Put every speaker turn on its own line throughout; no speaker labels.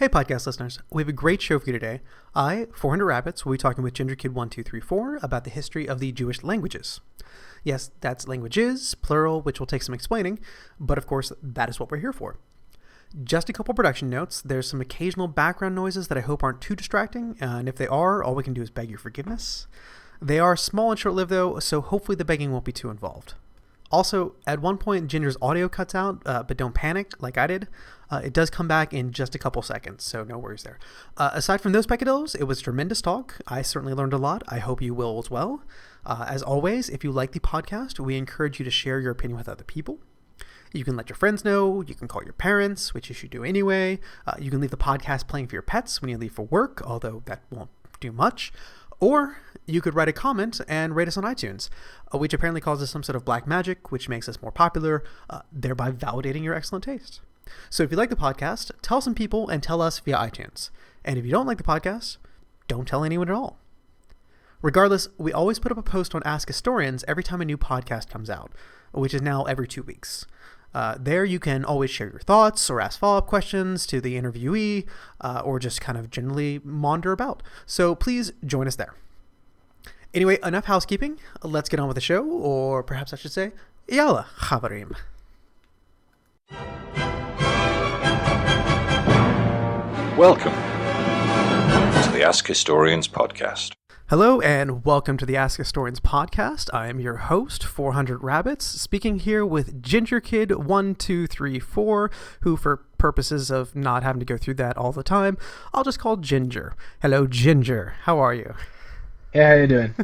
Hey podcast listeners, we have a great show for you today. 400 Rabbits, will be talking with Gingerkid1234 about the history of the Jewish languages. Yes, that's languages, plural, which will take some explaining, but of course, that is what we're here for. Just a couple production notes. There's some occasional background noises that I hope aren't too distracting, and if they are, all we can do is beg your forgiveness. They are small and short-lived though, so hopefully the begging won't be too involved. Also, at one point, Ginger's audio cuts out, but don't panic like I did. It does come back in just a couple seconds, so no worries there. Aside from those peccadillos, it was tremendous talk. I certainly learned a lot. I hope you will as well. As always, if you like the podcast, we encourage you to share your opinion with other people. You can let your friends know. You can call your parents, which you should do anyway. You can leave the podcast playing for your pets when you leave for work, although that won't do much. Or you could write a comment and rate us on iTunes, which apparently causes some sort of black magic, which makes us more popular, thereby validating your excellent taste. So if you like the podcast, tell some people and tell us via iTunes. And if you don't like the podcast, don't tell anyone at all. Regardless, we always put up a post on Ask Historians every time a new podcast comes out, which is now every 2 weeks. There you can always share your thoughts or ask follow-up questions to the interviewee, or just kind of generally maunder about. So please join us there. Anyway, enough housekeeping. Let's get on with the show, or perhaps I should say, Yalla, Chavarim.
Welcome to the Ask Historians podcast.
Hello and welcome to the Ask Historians podcast. I am your host, 400 Rabbits, speaking here with Gingerkid1234, who for purposes of not having to go through that all the time, I'll just call Ginger. Hello, Ginger. How are you?
Hey, how you doing?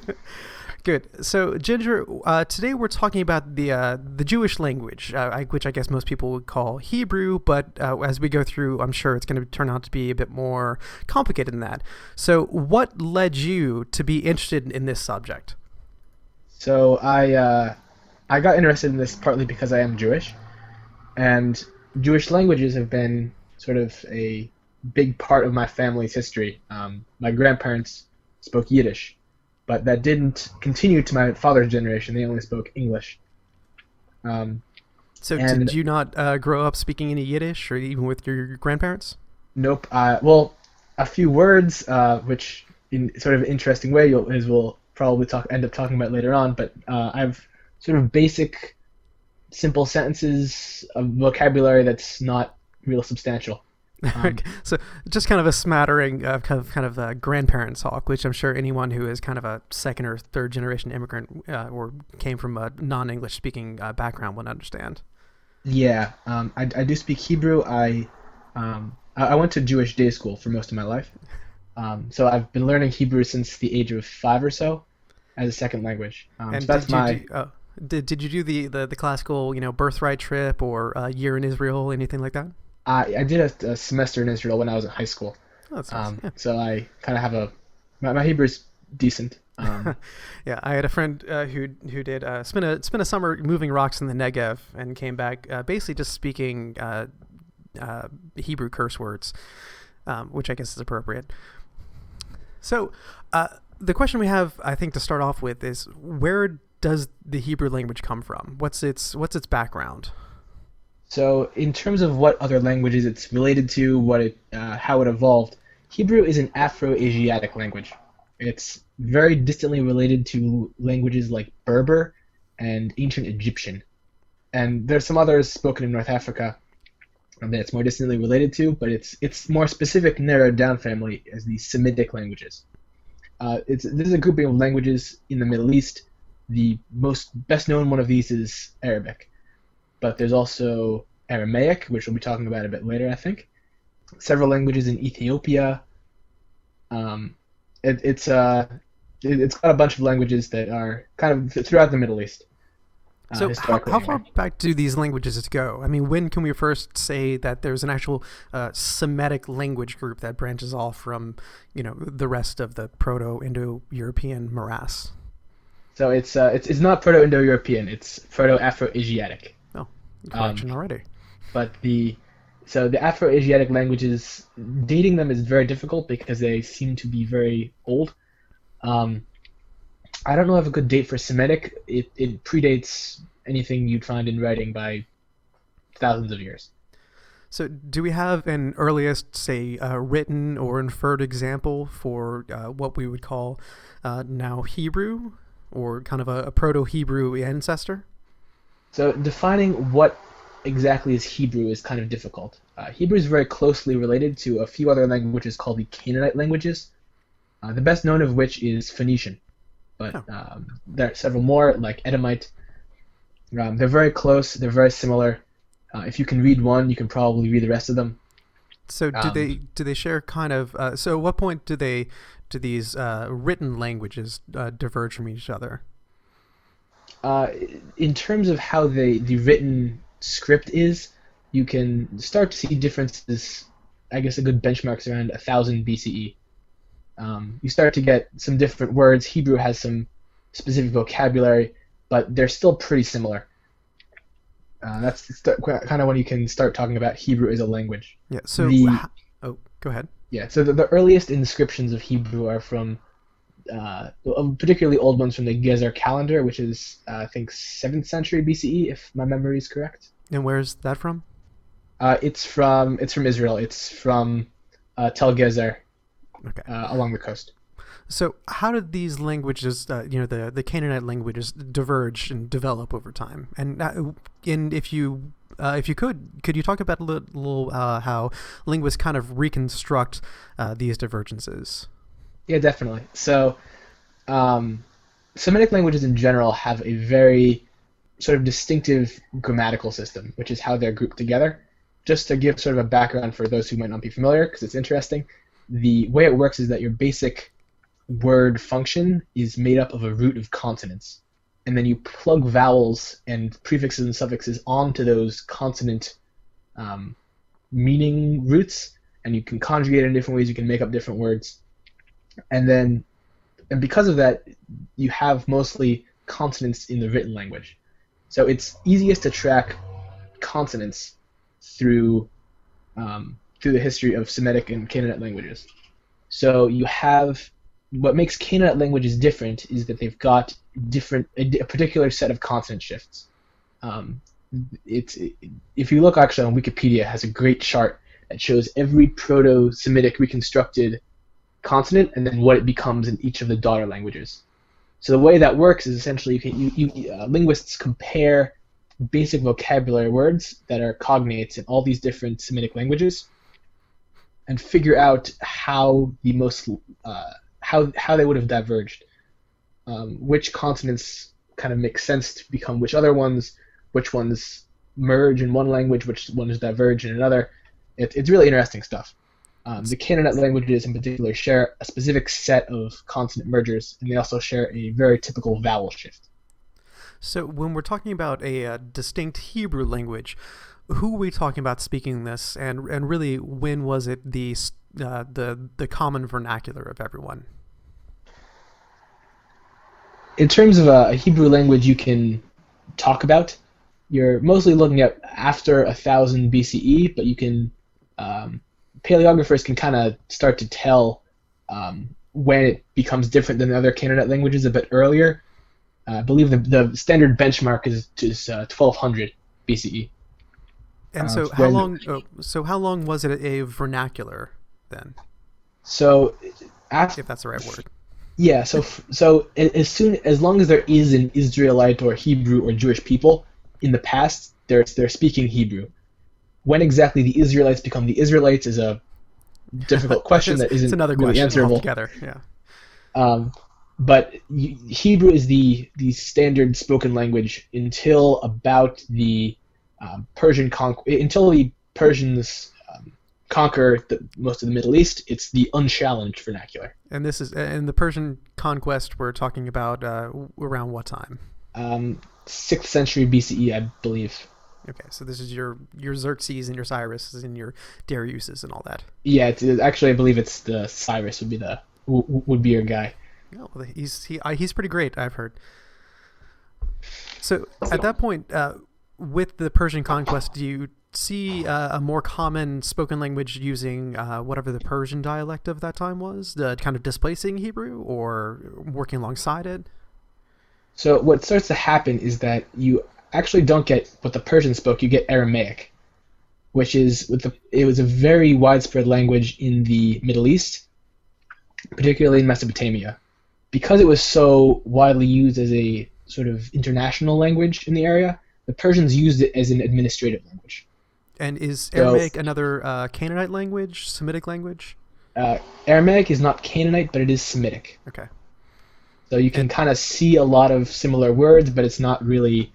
Good. So, Ginger, today we're talking about the Jewish language, which I guess most people would call Hebrew, but as we go through, I'm sure it's going to turn out to be a bit more complicated than that. So, what led you to be interested in this subject?
So, I got interested in this partly because I am Jewish, and Jewish languages have been sort of a big part of my family's history. My grandparents spoke Yiddish, but that didn't continue to my father's generation. They only spoke English.
So did you not grow up speaking any Yiddish, or even with your grandparents?
Nope. Well, a few words, which in sort of an interesting way, we'll probably end up talking about later on, but I've sort of basic, simple sentences of vocabulary that's not real substantial.
So just kind of a smattering of kind of grandparent talk, which I'm sure anyone who is kind of a second or third generation immigrant or came from a non-English speaking background would understand.
Yeah, I do speak Hebrew. I went to Jewish day school for most of my life, so I've been learning Hebrew since the age of 5 or so as a second language.
And
so that's
did you do the classical birthright trip or year in Israel, anything like that?
I did a semester in Israel when I was in high school.
Oh, that's nice. Yeah.
So I kind of have my Hebrew is decent.
Yeah, I had a friend who did spent a summer moving rocks in the Negev and came back basically just speaking Hebrew curse words, which I guess is appropriate. So the question we have, I think, to start off with is, where does the Hebrew language come from? What's its background?
So in terms of what other languages it's related to, how it evolved, Hebrew is an Afro-Asiatic language. It's very distantly related to languages like Berber and ancient Egyptian. And there's some others spoken in North Africa that it's more distantly related to, but it's more specific, narrowed down family as the Semitic languages. This is a grouping of languages in the Middle East. The best known one of these is Arabic. But there's also Aramaic, which we'll be talking about a bit later, I think. Several languages in Ethiopia. It's got a bunch of languages that are kind of throughout the Middle East.
So how far back do these languages go? I mean, when can we first say that there's an actual Semitic language group that branches off from, the rest of the Proto-Indo-European morass?
So it's not Proto-Indo-European. It's Proto-Afro-Asiatic.
Correction already.
But the Afro-Asiatic languages, dating them is very difficult because they seem to be very old. I don't know of a good date for Semitic. It predates anything you'd find in writing by thousands of years.
So, do we have an earliest, say, written or inferred example for what we would call now Hebrew, or kind of a Proto-Hebrew ancestor?
So defining what exactly is Hebrew is kind of difficult. Hebrew is very closely related to a few other languages called the Canaanite languages, the best known of which is Phoenician. But there are several more, like Edomite. They're very close. They're very similar. If you can read one, you can probably read the rest of them.
So do they share kind of? So at what point do these written languages diverge from each other?
In terms of how the written script is, you can start to see differences. I guess a good benchmark is around 1000 BCE. You start to get some different words. Hebrew has some specific vocabulary, but they're still pretty similar. That's kind of when you can start talking about Hebrew as a language.
Yeah. So, go ahead.
Yeah. So the earliest inscriptions of Hebrew are from, particularly old ones from the Gezer calendar, which is I think 7th century BCE, if my memory is correct.
And where's that from?
It's from Israel. It's from Tel Gezer,
okay,
along the coast.
So how did these languages, the Canaanite languages, diverge and develop over time? And if you could you talk about a little how linguists kind of reconstruct these divergences?
Yeah, definitely. So Semitic languages in general have a very sort of distinctive grammatical system, which is how they're grouped together. Just to give sort of a background for those who might not be familiar, because it's interesting, the way it works is that your basic word function is made up of a root of consonants, and then you plug vowels and prefixes and suffixes onto those consonant meaning roots, and you can conjugate it in different ways. You can make up different words, and because of that, you have mostly consonants in the written language. So it's easiest to track consonants through the history of Semitic and Canaanite languages. So you have what makes Canaanite languages different is that they've got a particular set of consonant shifts. If you look actually on Wikipedia, it has a great chart that shows every Proto-Semitic reconstructed consonant and then what it becomes in each of the daughter languages. So the way that works is essentially linguists compare basic vocabulary words that are cognates in all these different Semitic languages and figure out how how they would have diverged, which consonants kind of make sense to become which other ones, which ones merge in one language, which ones diverge in another. It's really interesting stuff. The Canaanite languages in particular share a specific set of consonant mergers, and they also share a very typical vowel shift.
So when we're talking about a distinct Hebrew language, who are we talking about speaking this, and really when was it the common vernacular of everyone?
In terms of a Hebrew language you can talk about, you're mostly looking at after 1000 BCE, but you can paleographers can kind of start to tell when it becomes different than the other Canaanite languages a bit earlier. I believe the standard benchmark is 1200 BCE.
And so how long was it a vernacular then?
So
if that's the right word.
Yeah, so as long as there is an Israelite or Hebrew or Jewish people in the past, they're speaking Hebrew. When exactly the Israelites become the Israelites is a difficult question that isn't
another
really
question
answerable.
Altogether. Yeah.
But Hebrew is the standard spoken language until about the until the Persians conquer most of the Middle East. It's the unchallenged vernacular.
And this is in the Persian conquest. We're talking about around what time?
6th century BCE, I believe.
Okay, so this is your Xerxes and your Cyrus and your Dariuses and all that.
Yeah, actually I believe it's the Cyrus would be your guy.
Oh, well, he's pretty great, I've heard. So at that point, with the Persian conquest, do you see a more common spoken language using whatever the Persian dialect of that time was, kind of displacing Hebrew or working alongside it?
So what starts to happen is that you actually don't get what the Persians spoke, you get Aramaic, it was a very widespread language in the Middle East, particularly in Mesopotamia. Because it was so widely used as a sort of international language in the area, the Persians used it as an administrative language.
And is Aramaic another Canaanite language, Semitic language?
Aramaic is not Canaanite, but it is Semitic.
Okay.
So you can kind of see a lot of similar words, but it's not really,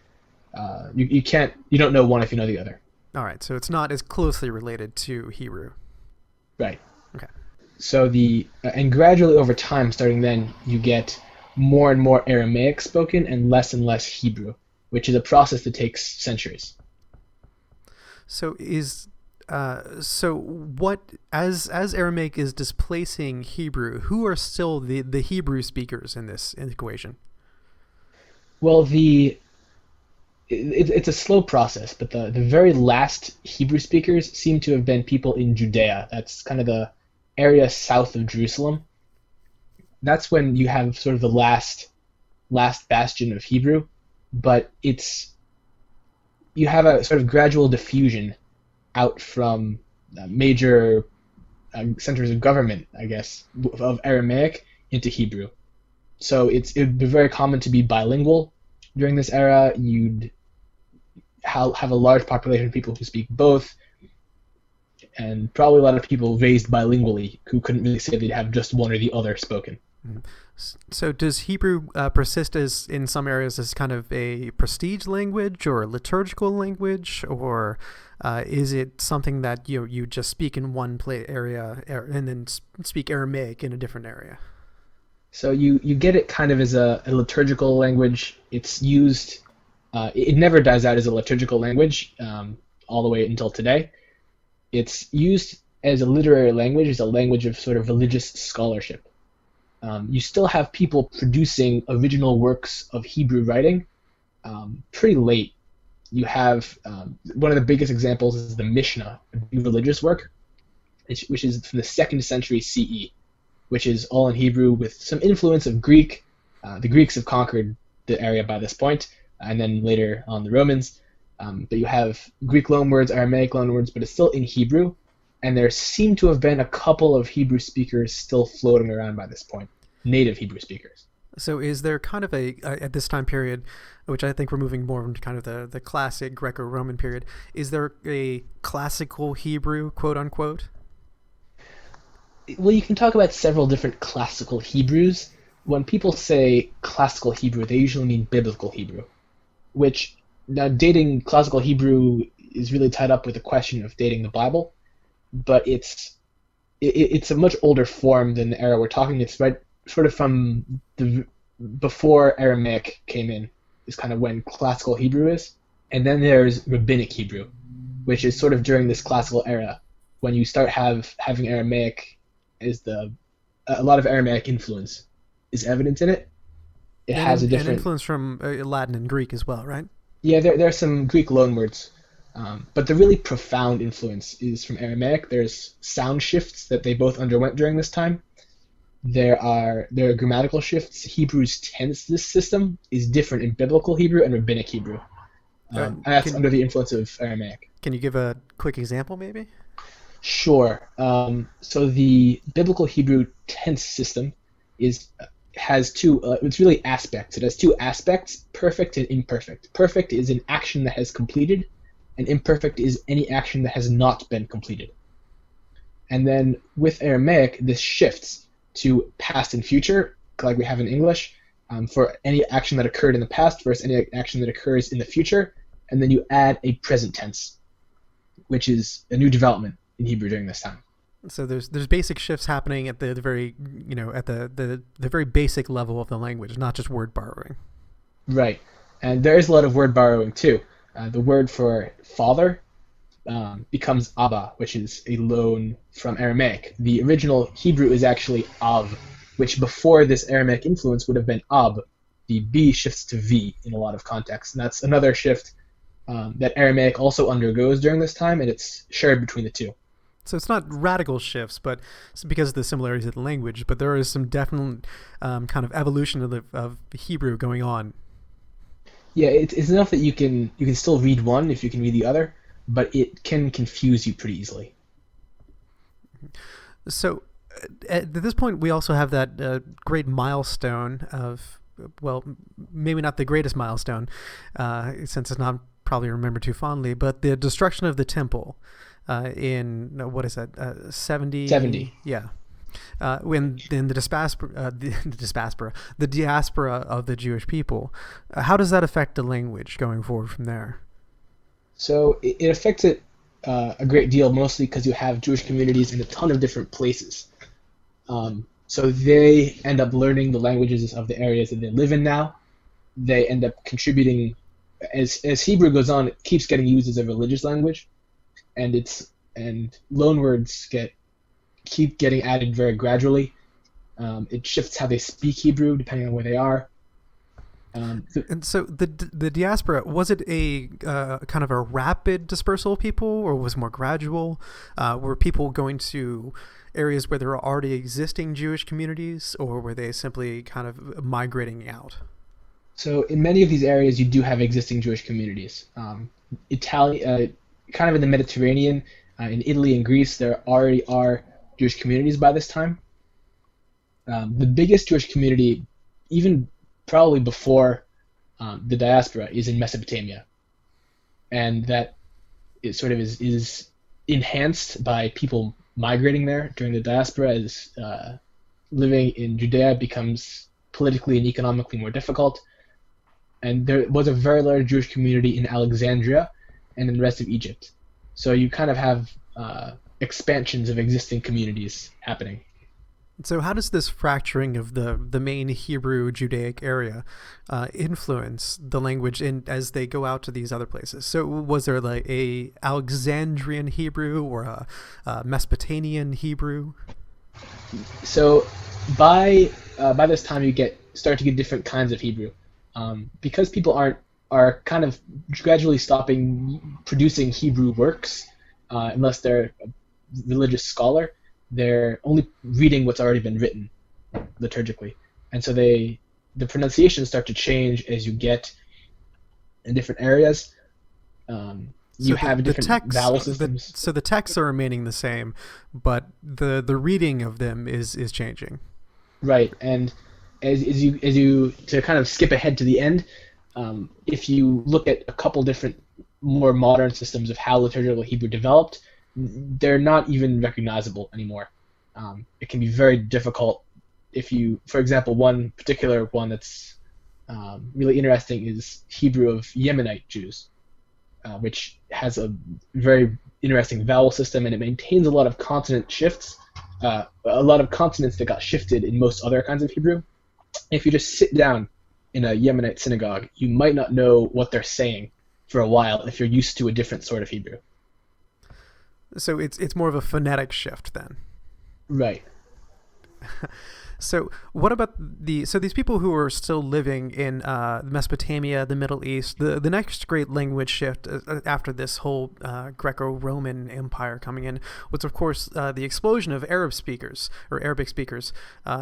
you don't know one if you know the other.
All right, so it's not as closely related to Hebrew.
Right.
Okay.
So and gradually over time, starting then, you get more and more Aramaic spoken and less Hebrew, which is a process that takes centuries.
So what as Aramaic is displacing Hebrew, who are still the Hebrew speakers in this equation?
Well, it's a slow process, but the very last Hebrew speakers seem to have been people in Judea. That's kind of the area south of Jerusalem. That's when you have sort of the last bastion of Hebrew, but you have a sort of gradual diffusion out from major centers of government, I guess, of Aramaic into Hebrew. So it would be very common to be bilingual during this era. You'd have a large population of people who speak both, and probably a lot of people raised bilingually who couldn't really say they'd have just one or the other spoken.
So does Hebrew persist as in some areas as kind of a prestige language or a liturgical language, or is it something that you just speak in one area and then speak Aramaic in a different area?
So you get it kind of as a liturgical language. It's used. It never dies out as a liturgical language all the way until today. It's used as a literary language, as a language of sort of religious scholarship. You still have people producing original works of Hebrew writing pretty late. You have one of the biggest examples is the Mishnah, a religious work, which is from the 2nd century CE, which is all in Hebrew with some influence of Greek. The Greeks have conquered the area by this point, and then later on the Romans. But you have Greek loanwords, Aramaic loanwords, but it's still in Hebrew. And there seem to have been a couple of Hebrew speakers still floating around by this point, native Hebrew speakers.
So is there kind of at this time period, which I think we're moving more into kind of the classic Greco-Roman period, is there a classical Hebrew, quote unquote?
Well, you can talk about several different classical Hebrews. When people say classical Hebrew, they usually mean biblical Hebrew, which now dating classical Hebrew is really tied up with the question of dating the Bible. But it's a much older form than the era we're talking. It's right sort of from before Aramaic came in is kind of when classical Hebrew is. And then there's rabbinic Hebrew, which is sort of during this classical era when you start having Aramaic as a lot of Aramaic influence is evident in it. It has a different
influence from Latin and Greek as well, right?
Yeah, there are some Greek loanwords. But the really profound influence is from Aramaic. There's sound shifts that they both underwent during this time. There are grammatical shifts. Hebrew's tense system is different in biblical Hebrew and rabbinic Hebrew. And that's under the influence of Aramaic.
Can you give a quick example, maybe?
Sure. So the biblical Hebrew tense system has two. It's really aspects. It has two aspects: perfect and imperfect. Perfect is an action that has completed, and imperfect is any action that has not been completed. And then with Aramaic, this shifts to past and future, like we have in English, for any action that occurred in the past versus any action that occurs in the future. And then you add a present tense, which is a new development in Hebrew during this time.
So there's basic shifts happening at the very at the very basic level of the language, not just word borrowing.
Right, and there is a lot of word borrowing too. The word for father becomes Abba, which is a loan from Aramaic. The original Hebrew is actually Av, which before this Aramaic influence would have been Ab. The B shifts to V in a lot of contexts, and that's another shift that Aramaic also undergoes during this time, and it's shared between the two.
So it's not radical shifts, but it's because of the similarities of the language, but there is some definite kind of evolution of Hebrew going on.
Yeah, it's enough that you can still read one if you can read the other, but it can confuse you pretty easily.
So at this point, we also have that great milestone of, well, maybe not the greatest milestone, since it's not probably remembered too fondly, but the destruction of the temple in, what is that, 70?
70.
Yeah. When in the diaspora of the Jewish people. How does that affect the language going forward from there?
So it affects it a great deal, mostly because you have Jewish communities in a ton of different places. So they end up learning the languages of the areas that they live in now. They end up contributing, as Hebrew goes on, it keeps getting used as a religious language, and loan words keep getting added very gradually. It shifts how they speak Hebrew depending on where they are.
And so the diaspora, was it a kind of a rapid dispersal of people, or was it more gradual? Were people going to areas where there are already existing Jewish communities, or were they simply kind of migrating out?
So in many of these areas, you do have existing Jewish communities. Kind of in the Mediterranean, in Italy and Greece, there already are Jewish communities by this time. The biggest Jewish community, even probably before the diaspora, is in Mesopotamia, and that is enhanced by people migrating there during the diaspora, as living in Judea becomes politically and economically more difficult. And there was a very large Jewish community in Alexandria and in the rest of Egypt. So you kind of have expansions of existing communities happening.
So how does this fracturing of the main Hebrew Judaic area influence the language as they go out to these other places? So was there like a Alexandrian Hebrew or a Mesopotamian Hebrew?
So by this time you start to get different kinds of Hebrew, because people are kind of gradually stopping producing Hebrew works unless they're a religious scholar. They're only reading what's already been written liturgically, and so the pronunciations start to change as you get in different areas. You have different vowel systems.
So the texts are remaining the same, but the reading of them is changing.
Right, and as you to kind of skip ahead to the end, if you look at a couple different more modern systems of how liturgical Hebrew developed, they're not even recognizable anymore. It can be very difficult if you, for example, one particular one that's really interesting is Hebrew of Yemenite Jews, which has a very interesting vowel system, and it maintains a lot of consonant shifts, a lot of consonants that got shifted in most other kinds of Hebrew. If you just sit down in a Yemenite synagogue, you might not know what they're saying for a while if you're used to a different sort of Hebrew.
So it's more of a phonetic shift then.
Right.
So what about so these people who are still living in Mesopotamia, the Middle East, the next great language shift after this whole Greco-Roman Empire coming in was, of course, the explosion of Arab speakers or Arabic speakers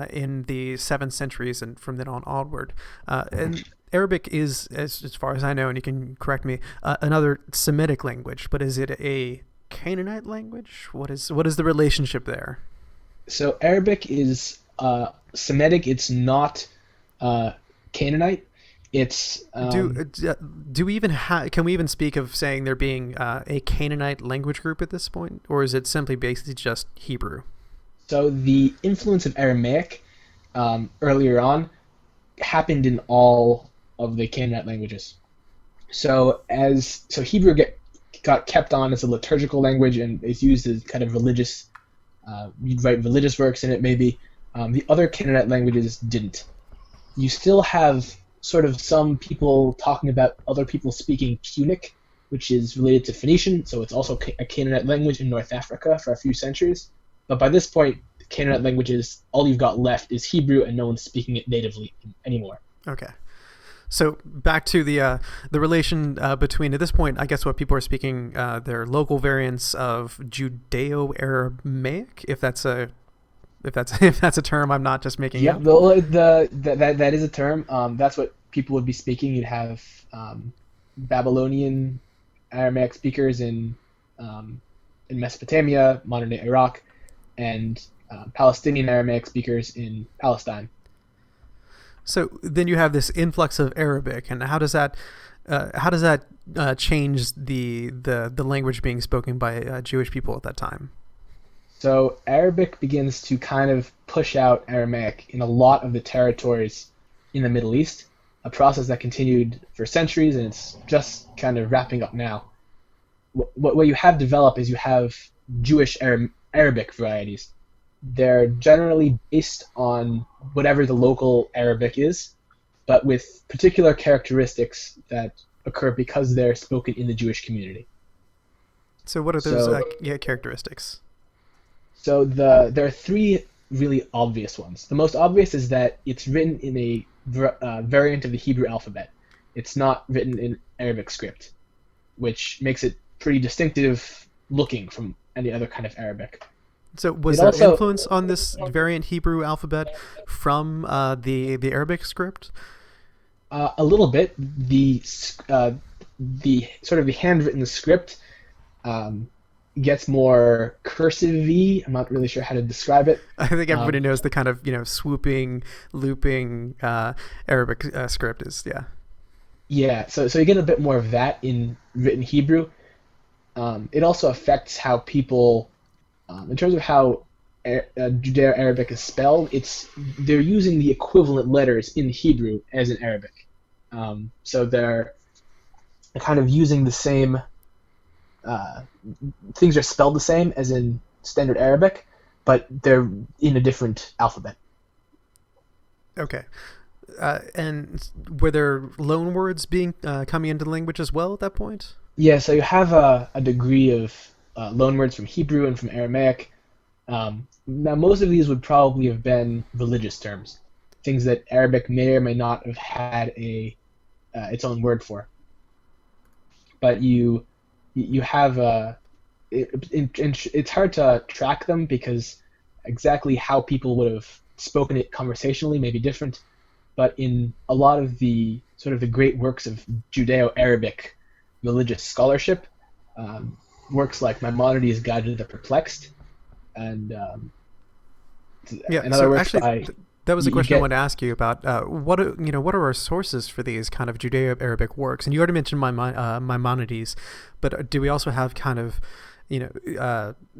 in the 7th centuries and from then on onward. And Arabic is, as far as I know, and you can correct me, another Semitic language, but is it a Canaanite language? What is the relationship there?
So Arabic is Semitic. It's not Canaanite. It's
do we even can we even speak of saying there being a Canaanite language group at this point, or is it simply basically just Hebrew?
So the influence of Aramaic earlier on happened in all of the Canaanite languages. So Hebrew got kept on as a liturgical language and is used as kind of religious. You'd write religious works in it, maybe. The other Canaanite languages didn't. You still have sort of some people talking about other people speaking Punic, which is related to Phoenician, so it's also a Canaanite language in North Africa for a few centuries. But by this point, Canaanite languages, all you've got left is Hebrew, and no one's speaking it natively anymore.
Okay. So back to the relation between, at this point, I guess what people are speaking, their local variants of Judeo-Aramaic, if that's a term I'm not just making up.
Yeah, that is a term. That's what people would be speaking. You'd have Babylonian Aramaic speakers in Mesopotamia, modern-day Iraq, and Palestinian Aramaic speakers in Palestine.
So then you have this influx of Arabic, and how does that change the language being spoken by Jewish people at that time?
So Arabic begins to kind of push out Aramaic in a lot of the territories in the Middle East, a process that continued for centuries, and it's just kind of wrapping up now. What you have developed is you have Jewish Arabic varieties. They're generally based on whatever the local Arabic is, but with particular characteristics that occur because they're spoken in the Jewish community.
So what are those characteristics?
So there are three really obvious ones. The most obvious is that it's written in a variant of the Hebrew alphabet. It's not written in Arabic script, which makes it pretty distinctive looking from any other kind of Arabic.
So was there influence on this variant Hebrew alphabet from the Arabic script?
A little bit. The sort of the handwritten script gets more cursive-y. I'm not really sure how to describe it.
I think everybody knows the kind of swooping, looping Arabic script is, yeah. Yeah,
so you get a bit more of that in written Hebrew. It also affects how people, in terms of how Judeo-Arabic is spelled, they're using the equivalent letters in Hebrew as in Arabic. So they're kind of using the same, things are spelled the same as in standard Arabic, but they're in a different alphabet.
Okay. And were there loan words coming into the language as well at that point?
Yeah, so you have a degree of loan words from Hebrew and from Aramaic. Now, most of these would probably have been religious terms, things that Arabic may or may not have had its own word for. But you have it's hard to track them because exactly how people would have spoken it conversationally may be different. But in a lot of the sort of the great works of Judeo-Arabic religious scholarship, works like Maimonides' Guide to the Perplexed, and
so actually, that was a question I wanted to ask you about. What are our sources for these kind of Judeo-Arabic works? And you already mentioned Maimonides, but do we also have kind of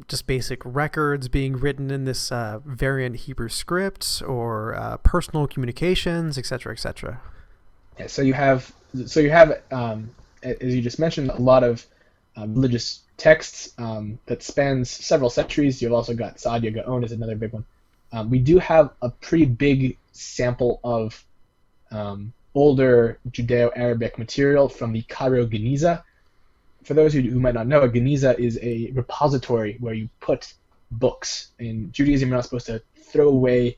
just basic records being written in this variant Hebrew script, or personal communications, etc., etc.?
Yeah, so you have as you just mentioned, a lot of religious texts that spans several centuries. You've also got Saadia Gaon is another big one. We do have a pretty big sample of older Judeo-Arabic material from the Cairo Geniza. For those who might not know, a Geniza is a repository where you put books. In Judaism, you're not supposed to throw away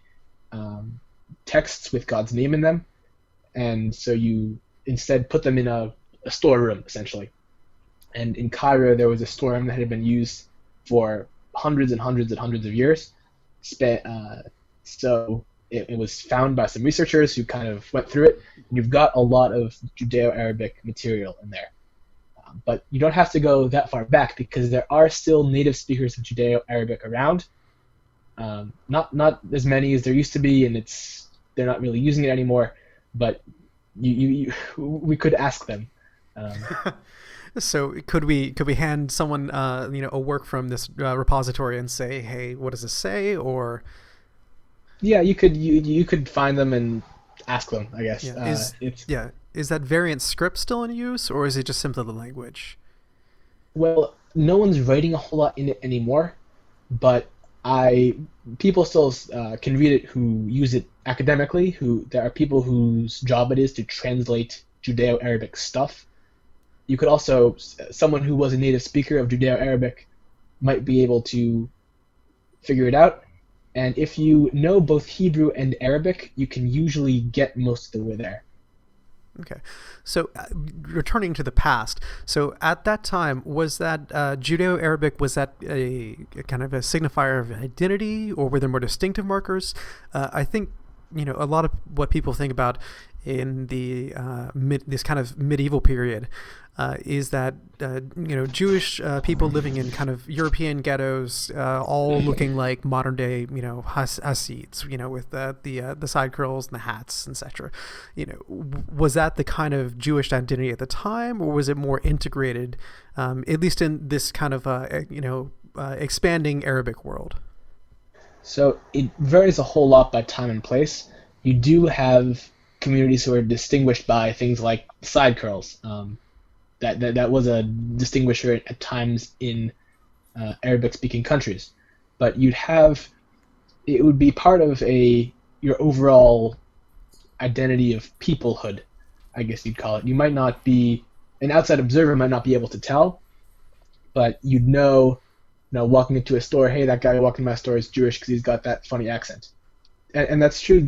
texts with God's name in them, and so you instead put them in a storeroom, essentially. And in Cairo, there was a storeroom that had been used for hundreds and hundreds and hundreds of years. So it was found by some researchers who kind of went through it. And you've got a lot of Judeo-Arabic material in there. But you don't have to go that far back because there are still native speakers of Judeo-Arabic around. Not as many as there used to be, and they're not really using it anymore. But we could ask them.
So could we hand someone a work from this repository and say, hey, what does this say? Or
yeah, you could find them and ask them, I guess.
Is that variant script still in use, or is it just simply the language?
Well, no one's writing a whole lot in it anymore, but people still can read it who use it academically. There are people whose job it is to translate Judeo-Arabic stuff. You could also, someone who was a native speaker of Judeo-Arabic might be able to figure it out. And if you know both Hebrew and Arabic, you can usually get most of the way there.
Okay. So returning to the past, so at that time, was that Judeo-Arabic, was that a kind of a signifier of identity, or were there more distinctive markers? I think a lot of what people think about in the this kind of medieval period is that Jewish people living in kind of European ghettos, all looking like modern day Hasids, with the side curls and the hats, etc. Was that the kind of Jewish identity at the time, or was it more integrated, at least in this kind of expanding Arabic world?
So it varies a whole lot by time and place. You do have communities who are distinguished by things like side curls. That was a distinguisher at times in Arabic-speaking countries. But it would be part of your overall identity of peoplehood, I guess you'd call it. You might not be, an outside observer might not be able to tell, but you'd know, walking into a store, hey, that guy walking in my store is Jewish because he's got that funny accent. And that's true.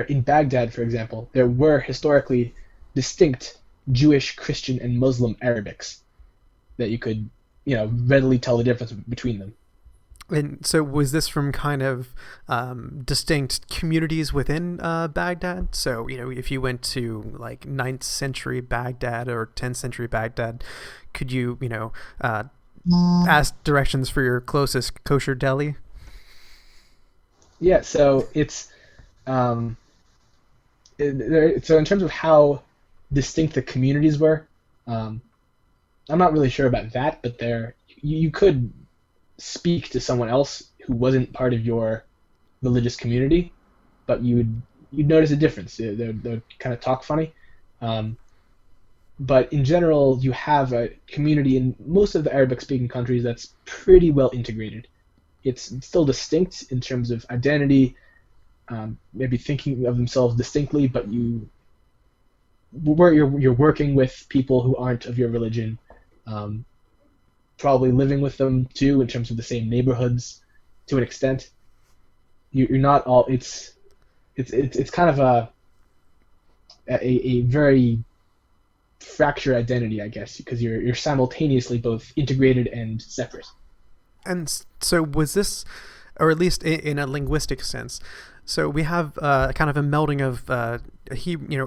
In Baghdad, for example, there were historically distinct Jewish, Christian, and Muslim Arabics that you could, readily tell the difference between them.
And so was this from kind of distinct communities within Baghdad? So, if you went to like 9th century Baghdad or 10th century Baghdad, could you, ask directions for your closest kosher deli?
Yeah, so it's so in terms of how distinct the communities were, I'm not really sure about that, but you could speak to someone else who wasn't part of your religious community, but you'd notice a difference. They'd kind of talk funny. But in general, you have a community in most of the Arabic-speaking countries that's pretty well integrated. It's still distinct in terms of identity, maybe thinking of themselves distinctly, but you're working with people who aren't of your religion, probably living with them too in terms of the same neighborhoods to an extent. You're not all. It's kind of a very fractured identity, I guess, because you're simultaneously both integrated and separate.
And so was this, or at least in a linguistic sense, so we have kind of a melding of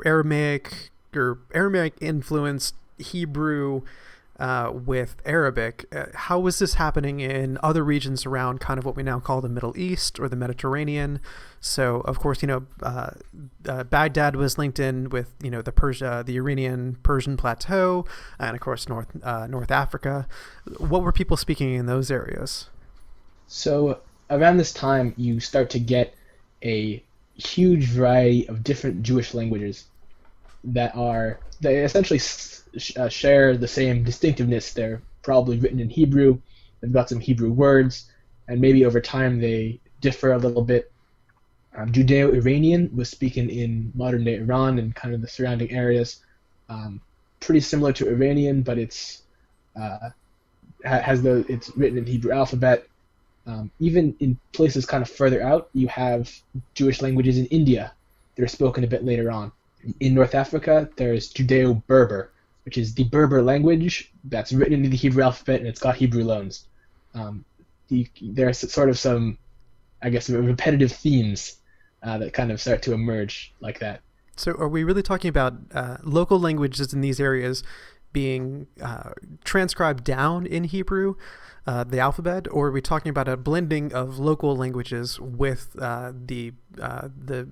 Aramaic or Aramaic influenced Hebrew with Arabic. How was this happening in other regions around kind of what we now call the Middle East or the Mediterranean? So, of course, Baghdad was linked in with, the Iranian Persian plateau, and of course, North Africa. What were people speaking in those areas?
So, around this time, you start to get a huge variety of different Jewish languages they essentially share the same distinctiveness. They're probably written in Hebrew. They've got some Hebrew words, and maybe over time they differ a little bit. Judeo-Iranian was spoken in modern-day Iran and kind of the surrounding areas. Pretty similar to Iranian, but it's written in Hebrew alphabet. Even in places kind of further out, you have Jewish languages in India that are spoken a bit later on. In North Africa, there's Judeo-Berber, which is the Berber language that's written into the Hebrew alphabet, and it's got Hebrew loans. There's sort of some, I guess, repetitive themes that kind of start to emerge like that.
So are we really talking about local languages in these areas being transcribed down in Hebrew, the alphabet, or are we talking about a blending of local languages with the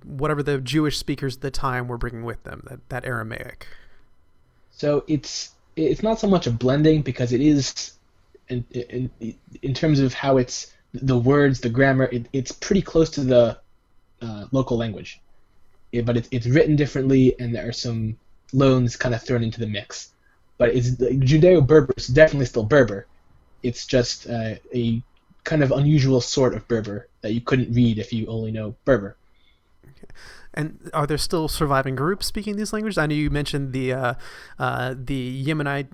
whatever the Jewish speakers at the time were bringing with them, that Aramaic?
So it's not so much a blending, because it is in terms of how it's the words, the grammar, it's pretty close to the local language, but it's written differently, and there are some loans kind of thrown into the mix. But it's Judeo-Berber is definitely still Berber. It's just a kind of unusual sort of Berber that you couldn't read if you only know Berber.
Okay. And are there still surviving groups speaking these languages? I know you mentioned the Yemenite,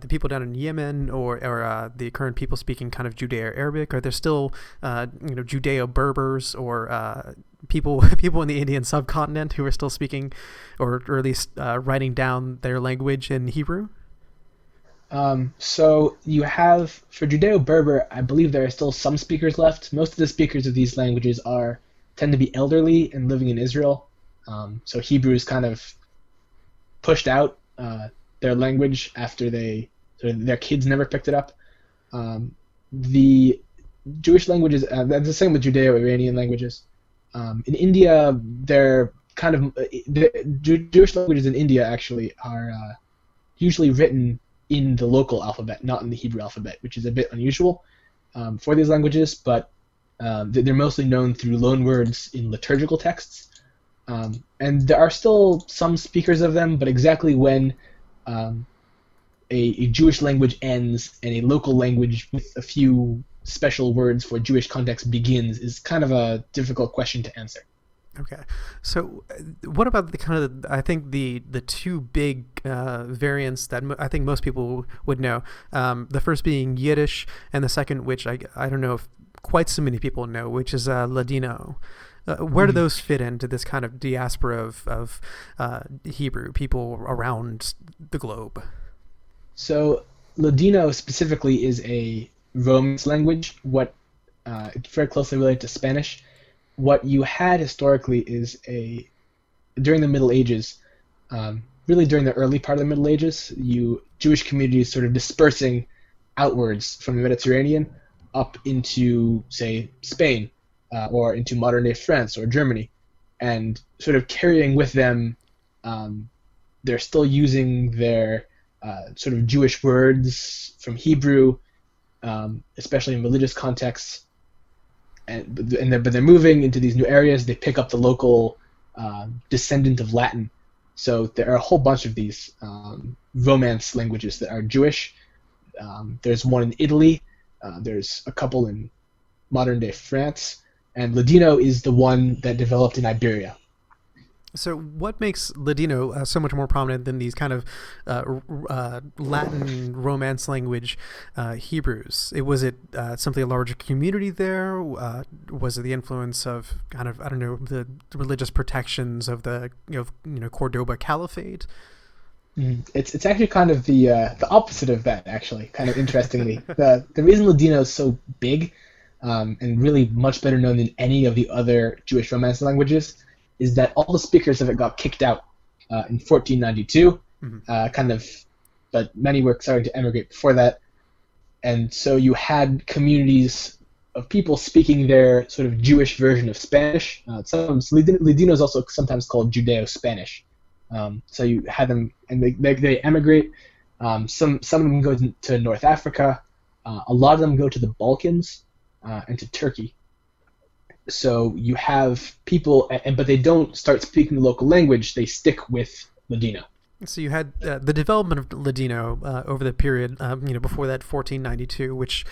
the people down in Yemen, or the current people speaking kind of Judeo-Arabic. Are there still Judeo-Berbers or people in the Indian subcontinent who are still speaking, or at least writing down their language in Hebrew?
So you have, for Judeo-Berber, I believe there are still some speakers left. Most of the speakers of these languages tend to be elderly and living in Israel. So Hebrew is kind of pushed out their language after their kids never picked it up. The Jewish languages, that's the same with Judeo-Iranian languages. In India, they're kind of the Jewish languages in India actually are usually written in the local alphabet, not in the Hebrew alphabet, which is a bit unusual for these languages, but they're mostly known through loanwords in liturgical texts. And there are still some speakers of them, but exactly when a Jewish language ends and a local language with a few special words for Jewish context begins is kind of a difficult question to answer.
Okay, so what about the kind of I think the two big variants that I think most people would know. The first being Yiddish, and the second, which I don't know if quite so many people know, which is Ladino. Where do those fit into this kind of diaspora of Hebrew people around the globe?
So Ladino specifically is a Romance language. It's very closely related to Spanish. What you had historically is during the Middle Ages, really during the early part of the Middle Ages, Jewish communities sort of dispersing outwards from the Mediterranean up into, say, Spain, or into modern-day France or Germany, and sort of carrying with them, they're still using their sort of Jewish words from Hebrew, especially in religious contexts, but they're moving into these new areas. They pick up the local descendant of Latin. So there are a whole bunch of these Romance languages that are Jewish. There's one in Italy. There's a couple in modern-day France. And Ladino is the one that developed in Iberia.
So what makes Ladino so much more prominent than these kind of Latin Romance language Hebrews? Was it simply a larger community there? Was it the influence of kind of, I don't know, the religious protections of the Cordoba Caliphate?
It's actually kind of the opposite of that, actually, kind of interestingly. The reason Ladino is so big and really much better known than any of the other Jewish Romance languages is that all the speakers of it got kicked out in 1492, but many were starting to emigrate before that. And so you had communities of people speaking their sort of Jewish version of Spanish. Ladino is also sometimes called Judeo-Spanish. So you had them, and they emigrate. Some of them go to North Africa. A lot of them go to the Balkans and to Turkey. So you have people, but they don't start speaking the local language. They stick with Ladino.
So you had the development of Ladino over the period, before that 1492, which,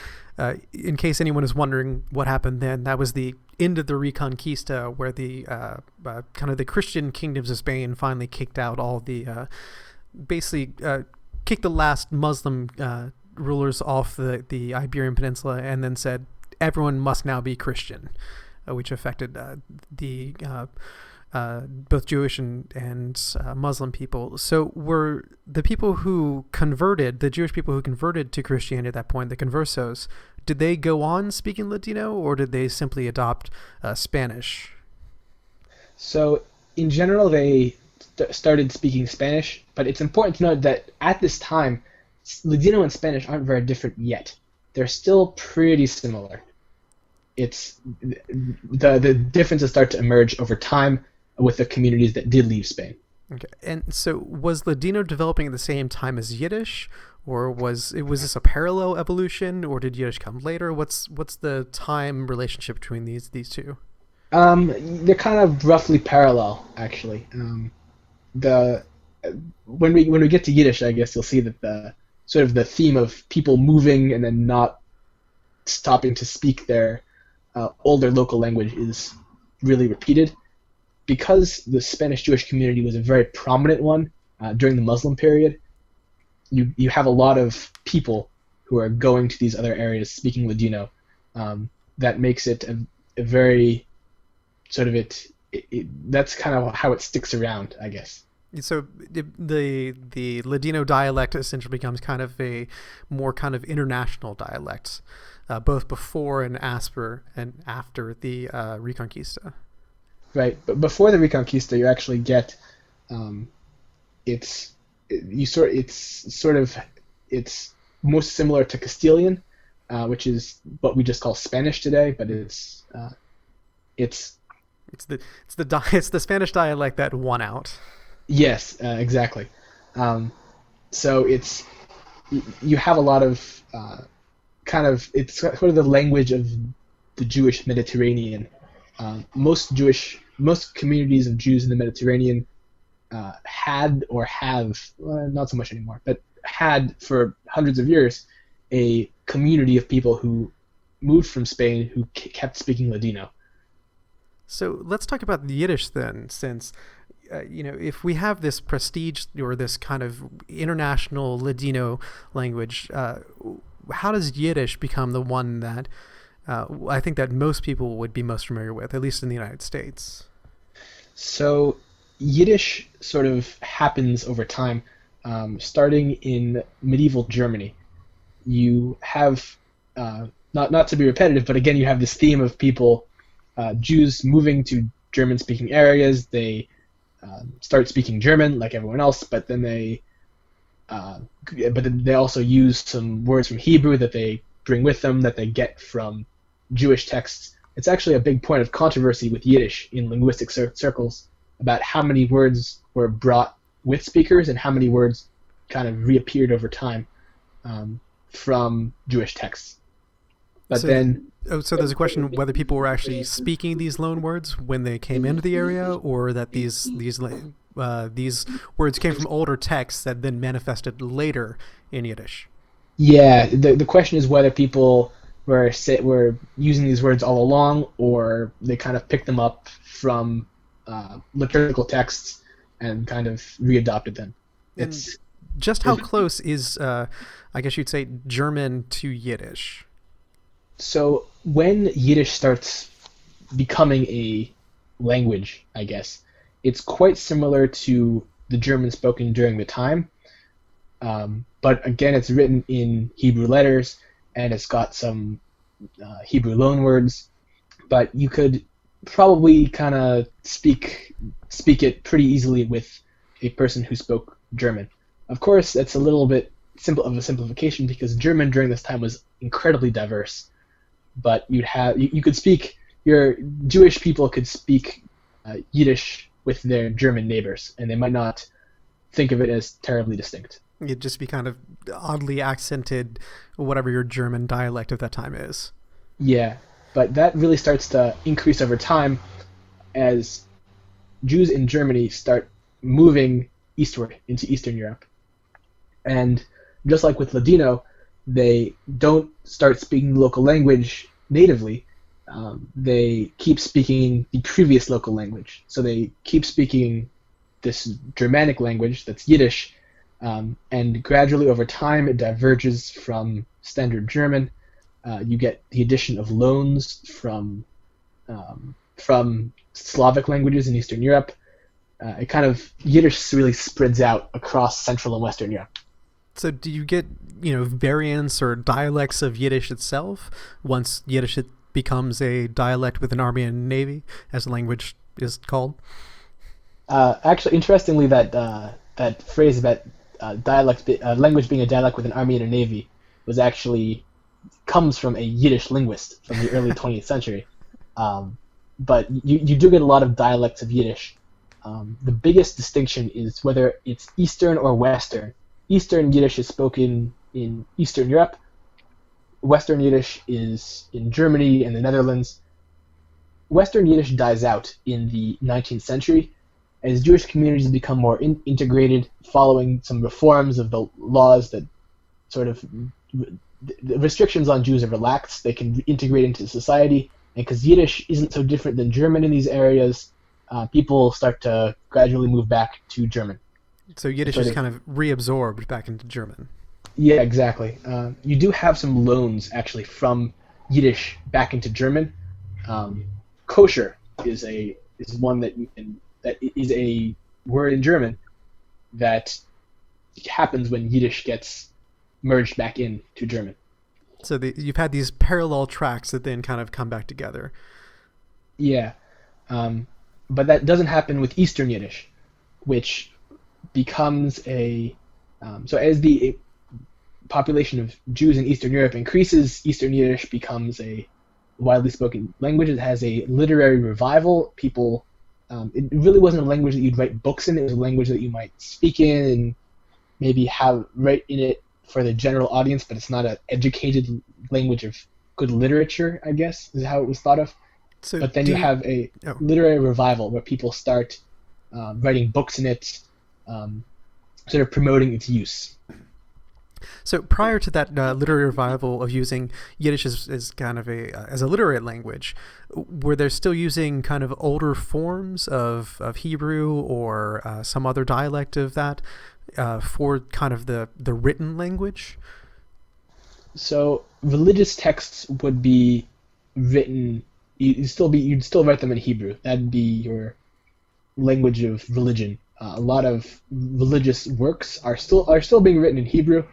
in case anyone is wondering what happened then, that was the end of the Reconquista, where the kind of the Christian kingdoms of Spain finally kicked out all the, basically kicked the last Muslim rulers off the Iberian Peninsula, and then said everyone must now be Christian. Which affected both Jewish and Muslim people. So were the people who converted, the Jewish people who converted to Christianity at that point, the conversos, did they go on speaking Ladino, or did they simply adopt Spanish?
So in general, they started speaking Spanish, but it's important to note that at this time, Ladino and Spanish aren't very different yet. They're still pretty similar. It's the differences start to emerge over time with the communities that did leave Spain.
Okay, and so was Ladino developing at the same time as Yiddish, or was this a parallel evolution, or did Yiddish come later? What's the time relationship between these two?
They're kind of roughly parallel, actually. When we get to Yiddish, I guess you'll see that the sort of the theme of people moving and then not stopping to speak their older local language is really repeated. Because the Spanish Jewish community was a very prominent one during the Muslim period, you have a lot of people who are going to these other areas speaking Ladino. That makes it a very sort of that's kind of how it sticks around, I guess.
So the Ladino dialect essentially becomes kind of a more kind of international dialect, both before and after the Reconquista.
right. But before the Reconquista, you actually get it's it's most similar to Castilian, which is what we just call Spanish today, but it's
it's the Spanish dialect that won out.
yes, exactly. So you have a lot of it's sort of the language of the Jewish Mediterranean. Most communities of Jews in the Mediterranean had or have, not so much anymore, but had for hundreds of years a community of people who moved from Spain who kept speaking Ladino.
So let's talk about the Yiddish then, since if we have this prestige or this kind of international Ladino language, how does Yiddish become the one that I think that most people would be most familiar with, at least in the United States?
So Yiddish sort of happens over time, starting in medieval Germany. You have, not to be repetitive, but again, you have this theme of people, Jews moving to German-speaking areas. They start speaking German like everyone else, but then they also use some words from Hebrew that they bring with them that they get from Jewish texts. It's actually a big point of controversy with Yiddish in linguistic circles about how many words were brought with speakers and how many words kind of reappeared over time from Jewish texts. But
so there's a question whether people were actually speaking these loan words when they came into the area, or that these words came from older texts that then manifested later in Yiddish.
Yeah, the question is whether people were using these words all along, or they kind of picked them up from liturgical texts and kind of readopted them. It's
just how close is, I guess you'd say, German to Yiddish?
So when Yiddish starts becoming a language, I guess, it's quite similar to the German spoken during the time. But again, it's written in Hebrew letters, and it's got some Hebrew loanwords. But you could probably kind of speak it pretty easily with a person who spoke German. Of course, that's a little bit simple of a simplification because German during this time was incredibly diverse. But you could speak, your Jewish people could speak Yiddish with their German neighbors, and they might not think of it as terribly distinct.
It'd just be kind of oddly accented, whatever your German dialect of that time is.
Yeah, but that really starts to increase over time as Jews in Germany start moving eastward into Eastern Europe. And just like with Ladino, they don't start speaking the local language natively. They keep speaking the previous local language. So they keep speaking this Germanic language that's Yiddish, and gradually over time it diverges from Standard German. You get the addition of loans from Slavic languages in Eastern Europe. Yiddish really spreads out across Central and Western Europe.
So do you get, variants or dialects of Yiddish itself once Yiddish becomes a dialect with an army and navy, as the language is called?
Actually, interestingly, that phrase about language being a dialect with an army and a navy comes from a Yiddish linguist from the early 20th century. But you do get a lot of dialects of Yiddish. The biggest distinction is whether it's Eastern or Western. Eastern Yiddish is spoken in Eastern Europe. Western Yiddish is in Germany and the Netherlands. Western Yiddish dies out in the 19th century as Jewish communities become more integrated following some reforms of the laws that sort of the restrictions on Jews are relaxed. They can integrate into society. And because Yiddish isn't so different than German in these areas, people start to gradually move back to German.
So Yiddish is kind of reabsorbed back into German.
Yeah, exactly. You do have some loans actually from Yiddish back into German. Kosher is one that is a word in German that happens when Yiddish gets merged back into German.
So you've had these parallel tracks that then kind of come back together.
Yeah. But that doesn't happen with Eastern Yiddish, which becomes so as the population of Jews in Eastern Europe increases, Eastern Yiddish becomes a widely spoken language. It has a literary revival. People, it really wasn't a language that you'd write books in. It was a language that you might speak in and maybe write in it for the general audience, but it's not an educated language of good literature, I guess, is how it was thought of.
So
but then you have a literary revival where people start writing books in it, sort of promoting its use.
So prior to that literary revival of using Yiddish as kind of as a literary language, were they still using kind of older forms of Hebrew or some other dialect of that for kind of the written language?
So religious texts would be written. You'd still write them in Hebrew. That'd be your language of religion. A lot of religious works are still being written in Hebrew.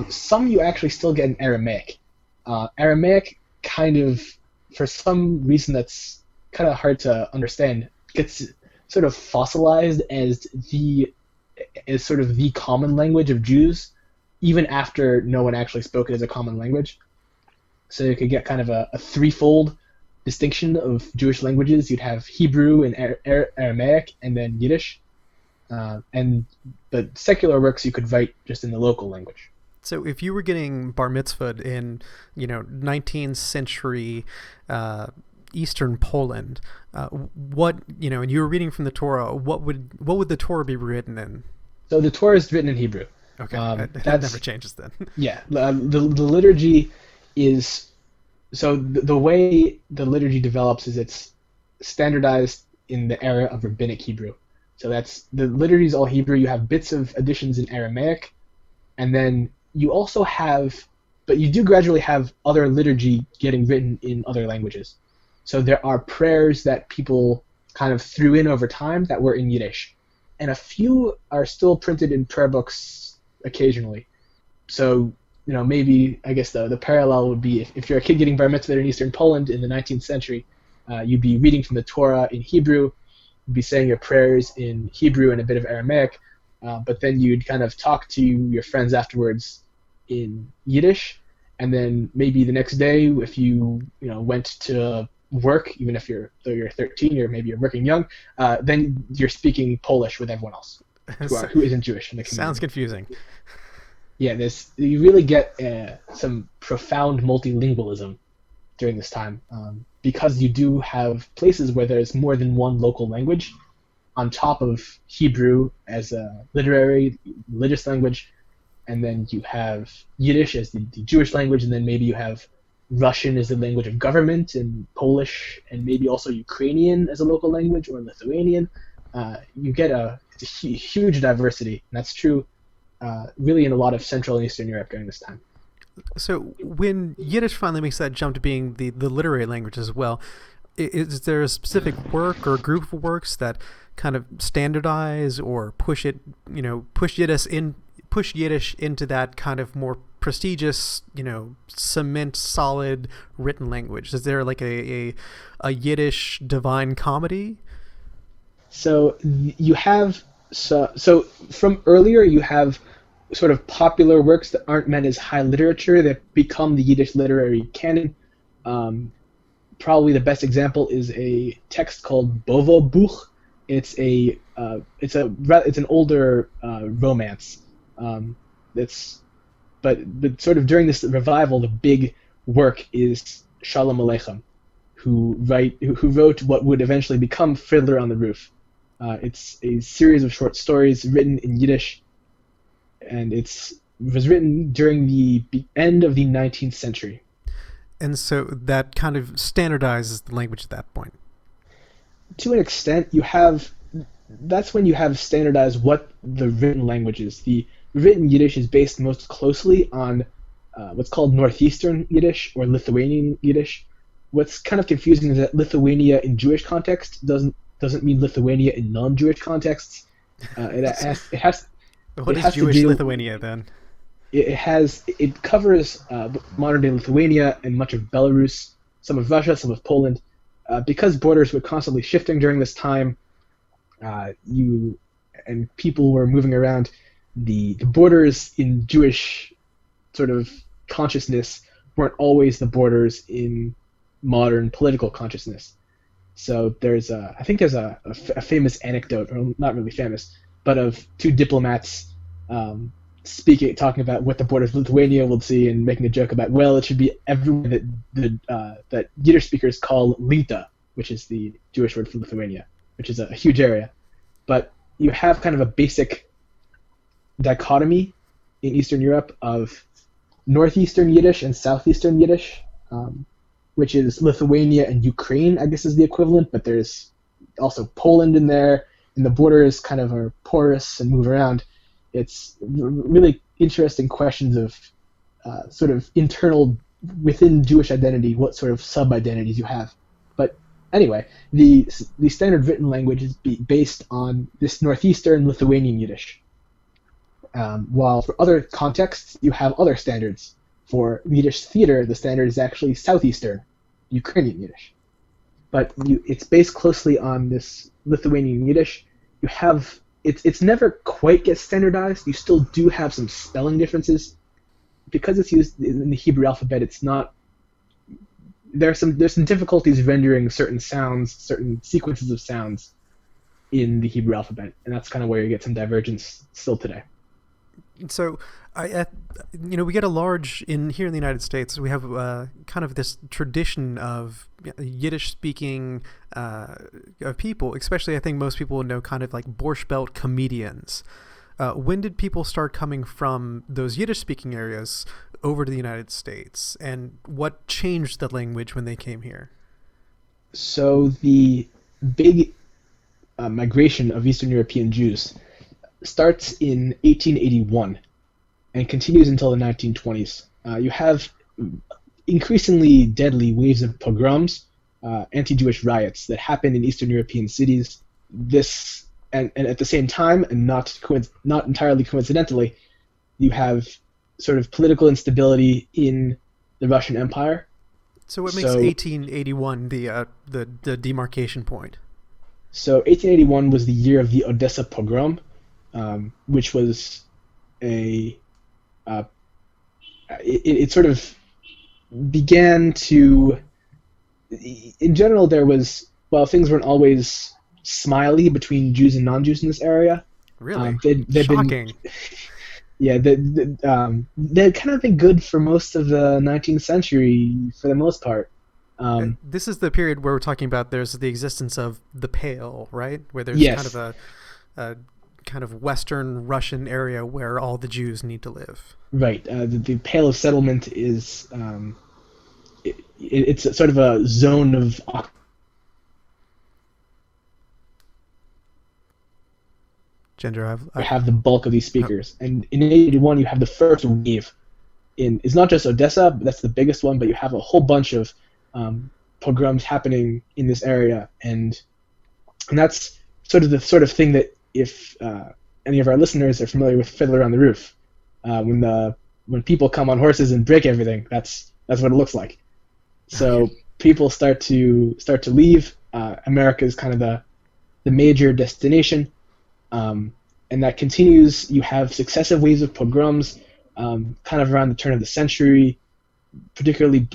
Some you actually still get in Aramaic. Aramaic kind of, for some reason that's kind of hard to understand, gets sort of fossilized as sort of the common language of Jews, even after no one actually spoke it as a common language. So you could get kind of a threefold distinction of Jewish languages. You'd have Hebrew and Aramaic and then Yiddish. And the secular works you could write just in the local language.
So if you were getting bar mitzvahed in, 19th century Eastern Poland, and you were reading from the Torah, what would the Torah be written in?
So the Torah is written in Hebrew.
Okay, that never changes then.
Yeah, the liturgy is, so the way the liturgy develops is it's standardized in the era of rabbinic Hebrew. So the liturgy is all Hebrew. You have bits of additions in Aramaic, and then you also have, but you do gradually have other liturgy getting written in other languages. So there are prayers that people kind of threw in over time that were in Yiddish, and a few are still printed in prayer books occasionally. So maybe I guess the parallel would be if you're a kid getting bar mitzvah in Eastern Poland in the 19th century, you'd be reading from the Torah in Hebrew, you'd be saying your prayers in Hebrew and a bit of Aramaic, but then you'd kind of talk to your friends afterwards in Yiddish, and then maybe the next day, if you went to work, even if you're 13 or maybe you're working young, then you're speaking Polish with everyone else who isn't Jewish in the community.
Sounds confusing.
Yeah, you really get some profound multilingualism during this time, because you do have places where there's more than one local language on top of Hebrew as a religious language, and then you have Yiddish as the Jewish language, and then maybe you have Russian as the language of government, and Polish, and maybe also Ukrainian as a local language, or Lithuanian. You get it's a huge diversity, and that's true really in a lot of Central and Eastern Europe during this time.
So when Yiddish finally makes that jump to being the literary language as well, is there a specific work or group of works that kind of standardize or push Yiddish into that kind of more prestigious, cement solid written language? Is there like a Yiddish divine comedy?
So you have so from earlier you have sort of popular works that aren't meant as high literature that become the Yiddish literary canon. Probably the best example is a text called Bovo Buch. It's an older romance. But sort of during this revival, the big work is Shalom Aleichem, who wrote what would eventually become Fiddler on the Roof. It's a series of short stories written in Yiddish, and it was written during the end of the 19th century.
And so that kind of standardizes the language at that point.
To an extent, that's when you have standardized what the written language is. The written Yiddish is based most closely on what's called Northeastern Yiddish or Lithuanian Yiddish. What's kind of confusing is that Lithuania in Jewish context doesn't mean Lithuania in non-Jewish contexts.
What is Jewish Lithuania then?
It covers modern-day Lithuania and much of Belarus, some of Russia, some of Poland. because borders were constantly shifting during this time, people were moving around. The borders in Jewish sort of consciousness weren't always the borders in modern political consciousness. So I think there's a famous anecdote, or not really famous, but of two diplomats talking about what the borders of Lithuania will see, and making a joke about, well, it should be everywhere that Yiddish speakers call Lita, which is the Jewish word for Lithuania, which is a huge area. But you have kind of a basic dichotomy in Eastern Europe of Northeastern Yiddish and Southeastern Yiddish, which is Lithuania and Ukraine, I guess is the equivalent, but there's also Poland in there, and the borders kind of are porous and move around. It's really interesting questions of sort of internal, within Jewish identity, what sort of sub-identities you have. But anyway, the standard written language is based on this Northeastern Lithuanian Yiddish. While for other contexts, you have other standards. For Yiddish theater, the standard is actually Southeastern Ukrainian Yiddish. But it's based closely on this Lithuanian Yiddish. You have it's never quite gets standardized. You still do have some spelling differences. Because it's used in the Hebrew alphabet, it's not. There's some difficulties rendering certain sounds, certain sequences of sounds in the Hebrew alphabet, and that's kind of where you get some divergence still today.
So, we get a large here in the United States. We have kind of this tradition of Yiddish-speaking of people, especially I think most people would know kind of like Borscht Belt comedians. When did people start coming from those Yiddish-speaking areas over to the United States, and what changed the language when they came here?
So the big migration of Eastern European Jews starts in 1881 and continues until the 1920s. You have increasingly deadly waves of pogroms, anti-Jewish riots that happen in Eastern European cities. And at the same time, and not entirely coincidentally, you have sort of political instability in the Russian Empire.
So what makes 1881 the demarcation point?
So 1881 was the year of the Odessa pogrom, which was it sort of began to. In general, things weren't always smiley between Jews and non-Jews in this area.
Really?
They've
Shocking.
They'd kind of been good for most of the 19th century, for the most part.
This is the period where we're talking about there's the existence of the Pale, right? Where there's
Yes.
kind of a kind of Western Russian area where all the Jews need to live.
Right. The Pale of Settlement is it's sort of a zone of. Have the bulk of these speakers, and in 1881 you have the first wave. It's not just Odessa, but that's the biggest one. But you have a whole bunch of pogroms happening in this area, and that's sort of the sort of thing that if any of our listeners are familiar with Fiddler on the Roof, when people come on horses and break everything, that's what it looks like. So people start to leave. America is kind of the major destination. And that continues. You have successive waves of pogroms, kind of around the turn of the century, particularly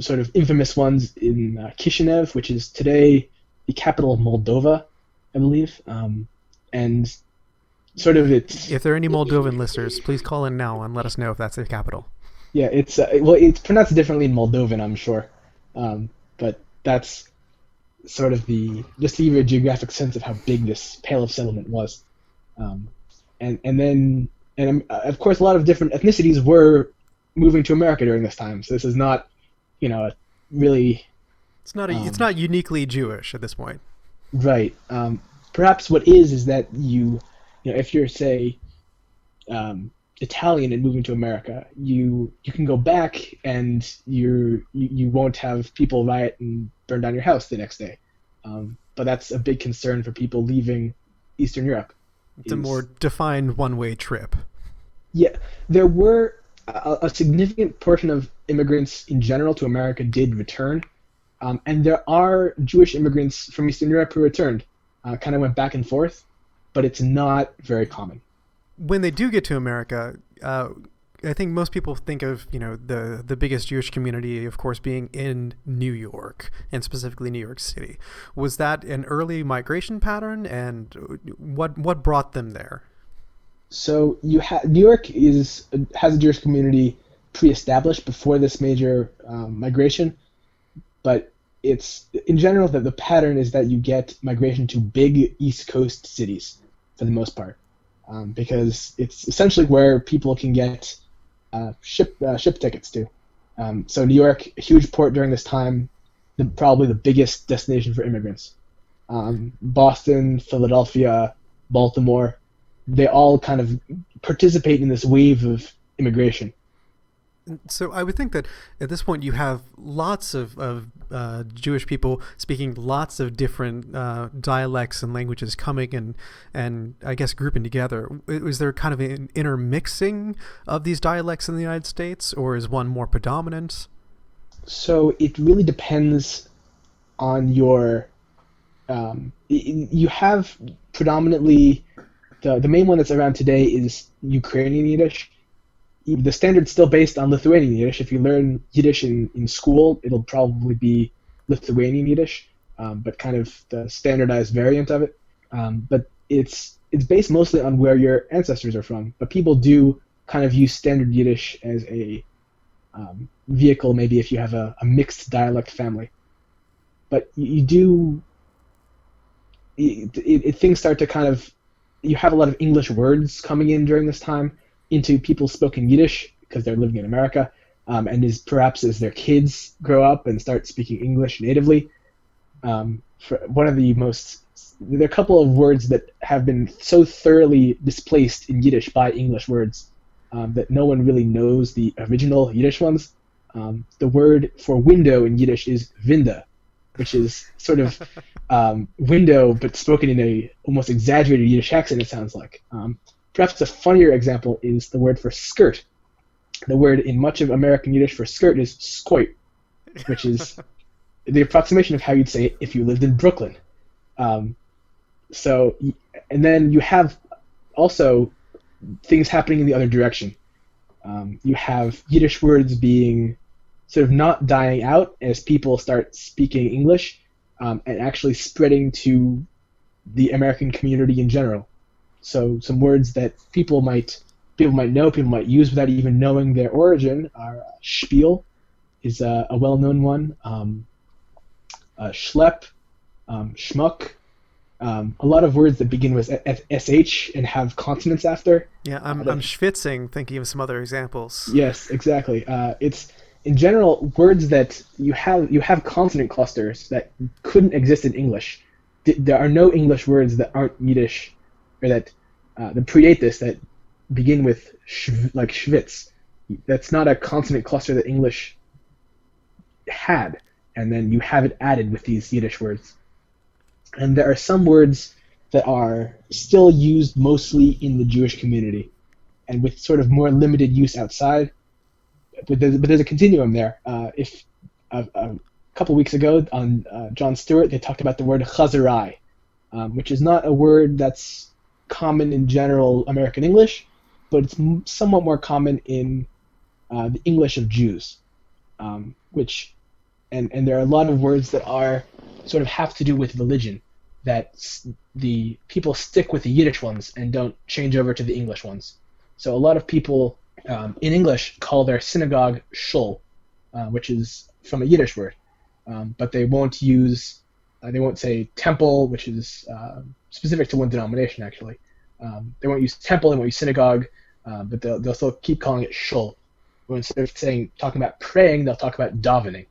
sort of infamous ones in Kishinev, which is today the capital of Moldova, I believe. And sort of it's.
If there are any Moldovan listeners, please call in now and let us know if that's the capital.
Yeah, it's pronounced differently in Moldovan, I'm sure, but that's sort of just to give you a geographic sense of how big this Pale of Settlement was. And then of course a lot of different ethnicities were moving to America during this time. So this is not, really. It's
not uniquely Jewish at this point.
Right. Perhaps what is that if you're say Italian and moving to America, you can go back and you won't have people riot and burn down your house the next day. But that's a big concern for people leaving Eastern Europe.
It's a more defined one-way trip.
Yeah, there were a significant portion of immigrants in general to America did return, And there are Jewish immigrants from Eastern Europe who returned, kind of went back and forth, but it's not very common.
When they do get to America, I think most people think of, the biggest Jewish community, of course, being in New York, and specifically New York City. Was that an early migration pattern, and what brought them there?
So New York has a Jewish community pre-established before this major migration, but it's in general that the pattern is that you get migration to big East Coast cities for the most part, because it's essentially where people can get ship tickets to. So New York, a huge port during this time, probably the biggest destination for immigrants. Boston, Philadelphia, Baltimore, they all kind of participate in this wave of immigration.
So I would think that at this point you have lots of Jewish people speaking lots of different dialects and languages coming and I guess grouping together. Is there kind of an intermixing of these dialects in the United States, or is one more predominant?
So it really depends on your. You have predominantly the main one that's around today is Ukrainian Yiddish. The standard's still based on Lithuanian Yiddish. If you learn Yiddish in school, it'll probably be Lithuanian Yiddish, but kind of the standardized variant of it. But it's based mostly on where your ancestors are from. But people do kind of use standard Yiddish as a vehicle, maybe if you have a mixed dialect family. But you do. Things start to kind of. You have a lot of English words coming in during this time into people spoken Yiddish because they're living in America, and perhaps as their kids grow up and start speaking English natively. There are a couple of words that have been so thoroughly displaced in Yiddish by English words that no one really knows the original Yiddish ones. The word for window in Yiddish is vinda, which is sort of window but spoken in a almost exaggerated Yiddish accent, it sounds like. Perhaps a funnier example is the word for skirt. The word in much of American Yiddish for skirt is skoit, which is the approximation of how you'd say it if you lived in Brooklyn. And then you have also things happening in the other direction. You have Yiddish words being sort of not dying out as people start speaking English, and actually spreading to the American community in general. So some words that people might know, people might use without even knowing their origin are spiel is a well-known one, schlep, schmuck, a lot of words that begin with sh and have consonants after.
Yeah, I'm schwitzing thinking of some other examples.
Yes, exactly. It's in general words that you have consonant clusters that couldn't exist in English. There are no English words that aren't Yiddish, or that predate this, that begin with like schwitz. That's not a consonant cluster that English had, and then you have it added with these Yiddish words. And there are some words that are still used mostly in the Jewish community, and with sort of more limited use outside. But there's a continuum there. If a couple weeks ago on Jon Stewart, they talked about the word chazarai, which is not a word that's common in general American English, but it's somewhat more common in the English of Jews, and there are a lot of words that are sort of have to do with religion, that the people stick with the Yiddish ones and don't change over to the English ones. So a lot of people in English call their synagogue shul, which is from a Yiddish word, but they won't say temple, which is specific to one denomination actually. They won't use temple, they won't use synagogue, but they'll still keep calling it shul. Or instead of talking about praying, they'll talk about davening.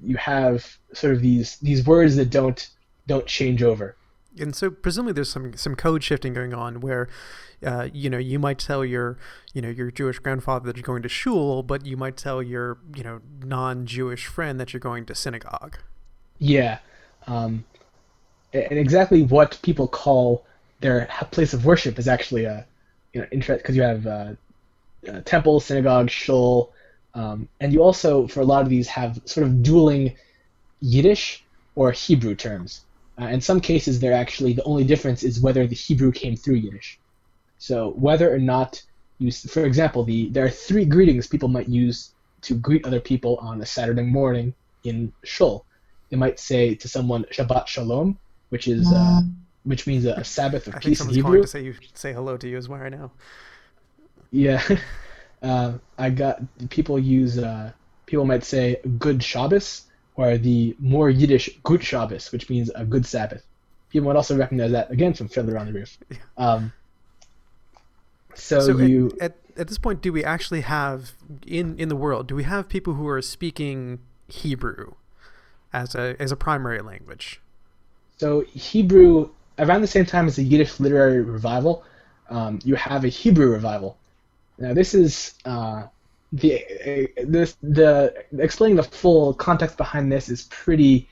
You have sort of these words that don't change over.
And so presumably there's some code shifting going on where, you might tell your Jewish grandfather that you're going to shul, but you might tell your, non-Jewish friend that you're going to synagogue.
Yeah. And exactly what people call their place of worship is actually interest, because you have temple, synagogue, shul, and you also, for a lot of these, have sort of dueling Yiddish or Hebrew terms. In some cases, they're actually the only difference is whether the Hebrew came through Yiddish. So whether or not you, for example, there are three greetings people might use to greet other people on a Saturday morning in Shul. They might say to someone Shabbat Shalom, which means a Sabbath of
I think
peace in
someone's
Hebrew.
calling to say hello to you is where I know.
Yeah, I got people might say good Shabbos, or the more Yiddish Gut Shabbos, which means a good Sabbath. People might also recognize that again from Fiddler on the Roof. So
at this point, do we actually have in the world? Do we have people who are speaking Hebrew as a primary language?
So Hebrew, around the same time as the Yiddish literary revival, you have a Hebrew revival. Now this is explaining the full context behind this is pretty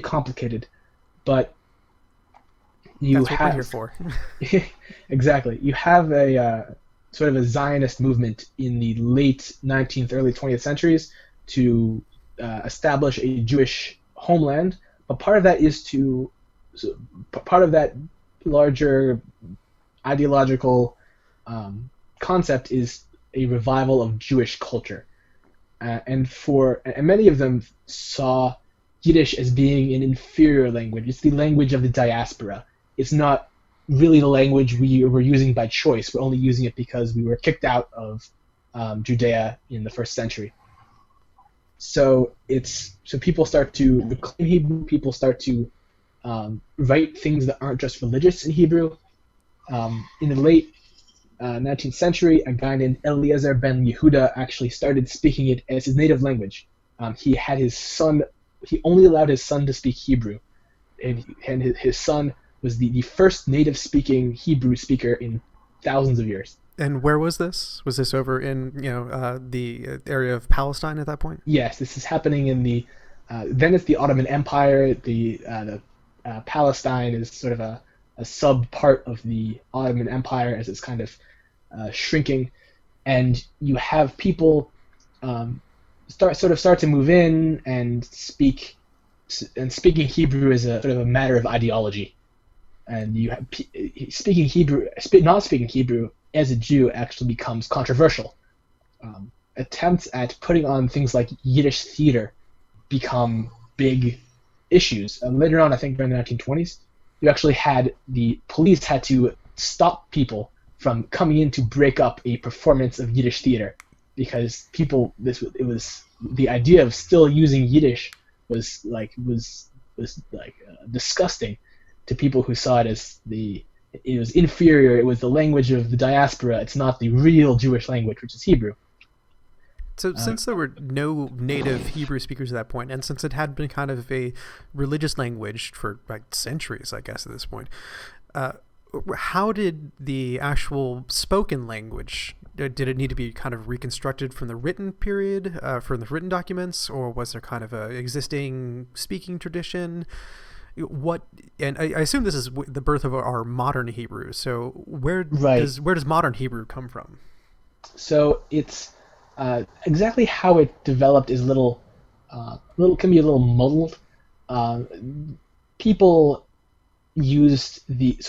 complicated, but
That's what we're here for.
Exactly. You have a sort of a Zionist movement in the late 19th, early 20th centuries to establish a Jewish homeland, but part of that larger ideological concept is a revival of Jewish culture, and many of them saw Yiddish as being an inferior language. It's the language of the diaspora. It's not really the language we were using by choice. We're only using it because we were kicked out of Judea in the first century. So people start to reclaim Hebrew. People start to write things that aren't just religious in Hebrew. In the late 19th century, a guy named Eliezer ben Yehuda actually started speaking it as his native language. He only allowed his son to speak Hebrew, and his son was the first native-speaking Hebrew speaker in thousands of years.
And where was this? Was this over in the area of Palestine at that point?
Yes, this is happening in then it's the Ottoman Empire. The Palestine is sort of a sub part of the Ottoman Empire as it's kind of shrinking, and you have people start to move in and speaking Hebrew is a sort of a matter of ideology. And you have not speaking Hebrew as a Jew actually becomes controversial. Attempts at putting on things like Yiddish theater become big issues. Later on, I think during the 1920s, you actually had the police had to stop people from coming in to break up a performance of Yiddish theater because the idea of still using Yiddish was disgusting to people who saw it as it was inferior. It was the language of the diaspora. It's not the real Jewish language, which is Hebrew.
So since there were no native Hebrew speakers at that point, and since it had been kind of a religious language for like centuries, I guess at this point, how did the actual spoken language, did it need to be kind of reconstructed from the written period, from the written documents, or was there kind of a existing speaking tradition? And I assume this is the birth of our modern Hebrew. So where does modern Hebrew come from?
So it's exactly how it developed is can be a little muddled. People used the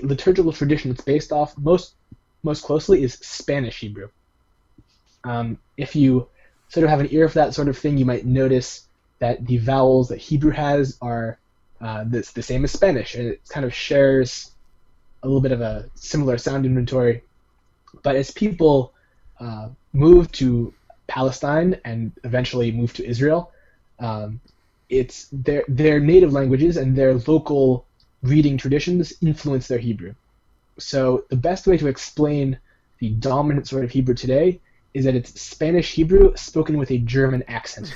liturgical tradition it's based off most closely is Spanish Hebrew. If you sort of have an ear for that sort of thing, you might notice that the vowels that Hebrew has are the same as Spanish, and it kind of shares a little bit of a similar sound inventory. But as people moved to Palestine and eventually moved to Israel, it's their native languages and their local reading traditions influence their Hebrew. So the best way to explain the dominant sort of Hebrew today is that it's Spanish Hebrew spoken with a German accent.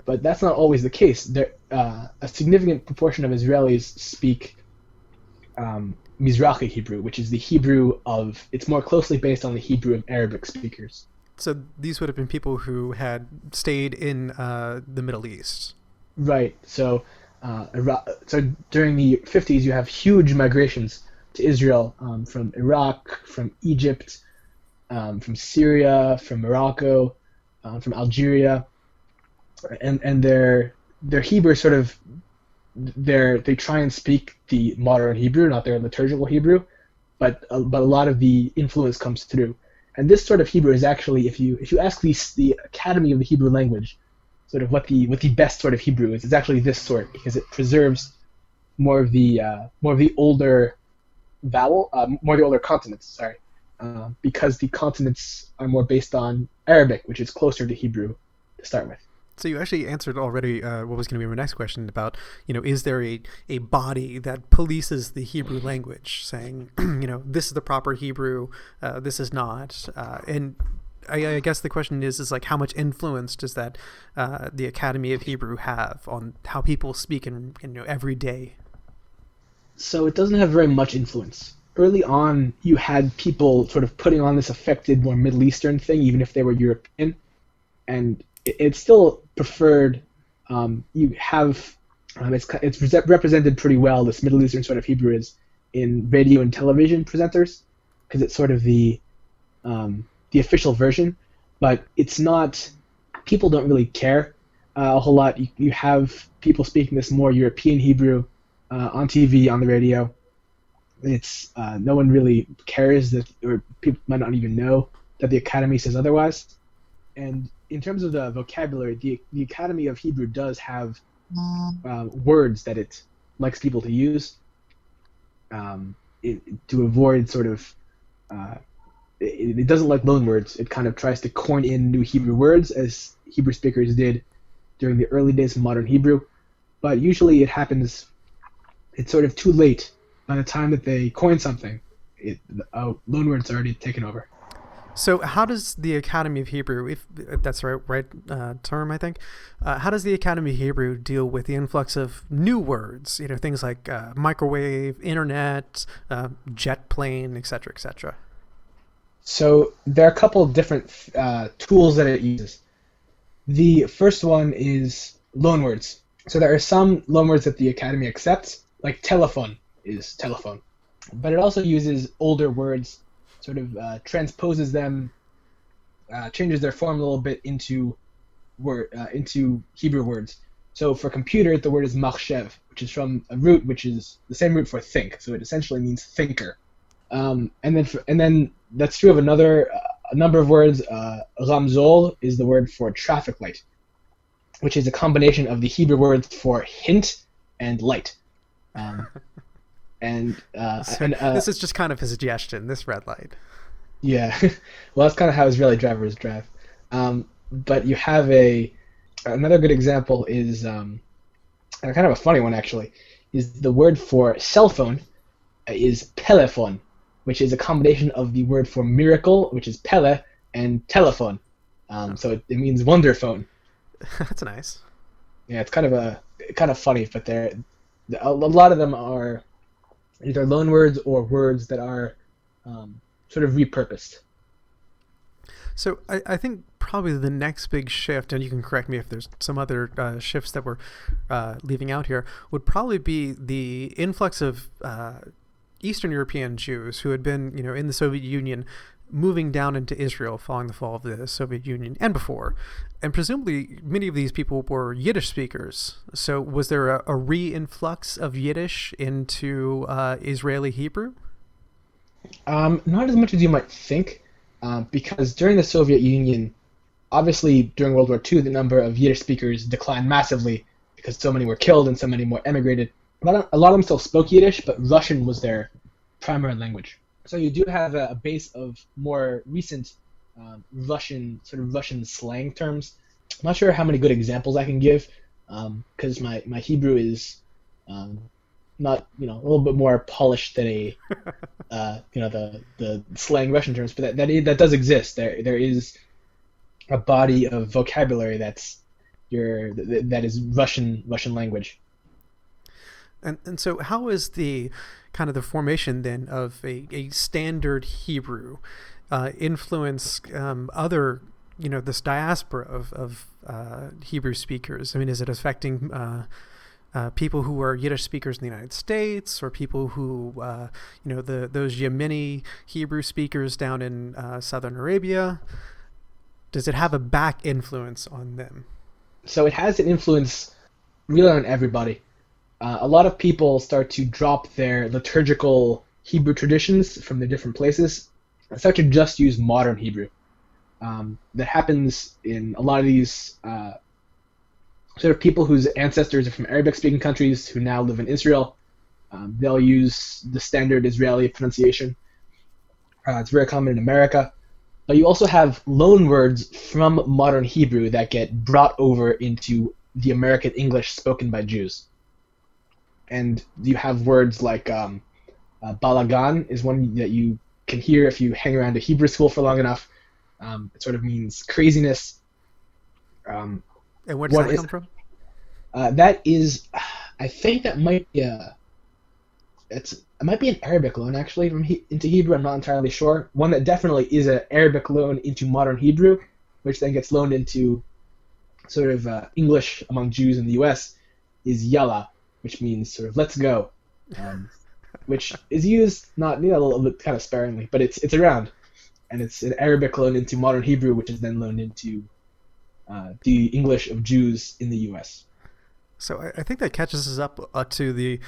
But that's not always the case. A significant proportion of Israelis speak Mizrahi Hebrew, which is the Hebrew it's more closely based on the Hebrew of Arabic speakers.
So these would have been people who had stayed in the Middle East.
Right. So during the 50s, you have huge migrations to Israel from Iraq, from Egypt, from Syria, from Morocco, from Algeria. and their Hebrew sort of they try and speak the modern Hebrew, not their liturgical Hebrew, but a lot of the influence comes through. And this sort of Hebrew is actually, if you ask the Academy of the Hebrew Language, sort of what the best sort of Hebrew is, it's actually this sort, because it preserves more of the older more of the older consonants. Sorry, because the consonants are more based on Arabic, which is closer to Hebrew to start with.
So you actually answered already what was going to be my next question about, is there a body that polices the Hebrew language, saying, this is the proper Hebrew, this is not, and I guess the question is like, how much influence does that the Academy of Hebrew have on how people speak in every day?
So it doesn't have very much influence. Early on, you had people sort of putting on this affected, more Middle Eastern thing, even if they were European, and it's still preferred. You have it's represented pretty well. This Middle Eastern sort of Hebrew is in radio and television presenters, because it's sort of the official version, but it's not. People don't really care a whole lot. You have people speaking this more European Hebrew on TV, on the radio. It's no one really cares that, or people might not even know that the Academy says otherwise. And in terms of the vocabulary, the Academy of Hebrew does have words that it likes people to use to avoid sort of. It doesn't like loan words. It kind of tries to coin in new Hebrew words, as Hebrew speakers did during the early days of modern Hebrew. But usually it happens, it's sort of too late. By the time that they coin something, loan words are already taken over.
So how does the Academy of Hebrew, if that's the right term, I think, how does the Academy of Hebrew deal with the influx of new words, things like microwave, internet, jet plane, etc., etc.?
So there are a couple of different tools that it uses. The first one is loanwords. So there are some loanwords that the Academy accepts, like telephone is telephone. But it also uses older words, sort of transposes them, changes their form a little bit into Hebrew words. So for computer, the word is machshev, which is from a root which is the same root for think. So it essentially means thinker. And then that's true of a number of words. Ramzol is the word for traffic light, which is a combination of the Hebrew words for hint and light. This is just kind of his suggestion, this red light. Yeah, well, that's kind of how Israeli drivers drive. But you have another good example is kind of a funny one actually. Is the word for cell phone is telephone, which is a combination of the word for miracle, which is pele, and telephone. So it means wonder phone.
That's nice.
Yeah, it's kind of funny, but a lot of them are either loanwords or words that are sort of repurposed.
So I think probably the next big shift, and you can correct me if there's some other shifts that we're leaving out here, would probably be the influx of Eastern European Jews who had been, in the Soviet Union, moving down into Israel following the fall of the Soviet Union and before. And presumably many of these people were Yiddish speakers. So was there a re-influx of Yiddish into Israeli Hebrew?
Not as much as you might think, because during the Soviet Union, obviously during World War II, the number of Yiddish speakers declined massively because so many were killed and so many more emigrated. A lot of them still spoke Yiddish, but Russian was their primary language. So you do have a base of more recent Russian slang terms. I'm not sure how many good examples I can give, because my Hebrew is not a little bit more polished than the slang Russian terms, but that does exist. There is a body of vocabulary that is Russian language.
And so how is the kind of the formation then of a standard Hebrew influence other, this diaspora of Hebrew speakers? I mean, is it affecting people who are Yiddish speakers in the United States, or people who, those Yemeni Hebrew speakers down in Southern Arabia? Does it have a back influence on them?
So it has an influence really on everybody. A lot of people start to drop their liturgical Hebrew traditions from their different places and start to just use modern Hebrew. That happens in a lot of these sort of people whose ancestors are from Arabic-speaking countries who now live in Israel. They'll use the standard Israeli pronunciation. It's very common in America. But you also have loan words from modern Hebrew that get brought over into the American English spoken by Jews. And you have words like balagan is one that you can hear if you hang around a Hebrew school for long enough. It sort of means craziness.
And where does that come from?
That is, I think that might be it might be an Arabic loan actually into Hebrew. I'm not entirely sure. One that definitely is an Arabic loan into modern Hebrew, which then gets loaned into sort of English among Jews in the U.S. is yalla, which means sort of let's go, which is used not a little bit kind of sparingly, but it's around, and it's an Arabic loan into modern Hebrew, which is then loaned into the English of Jews in the U.S.
So I think that catches us up to the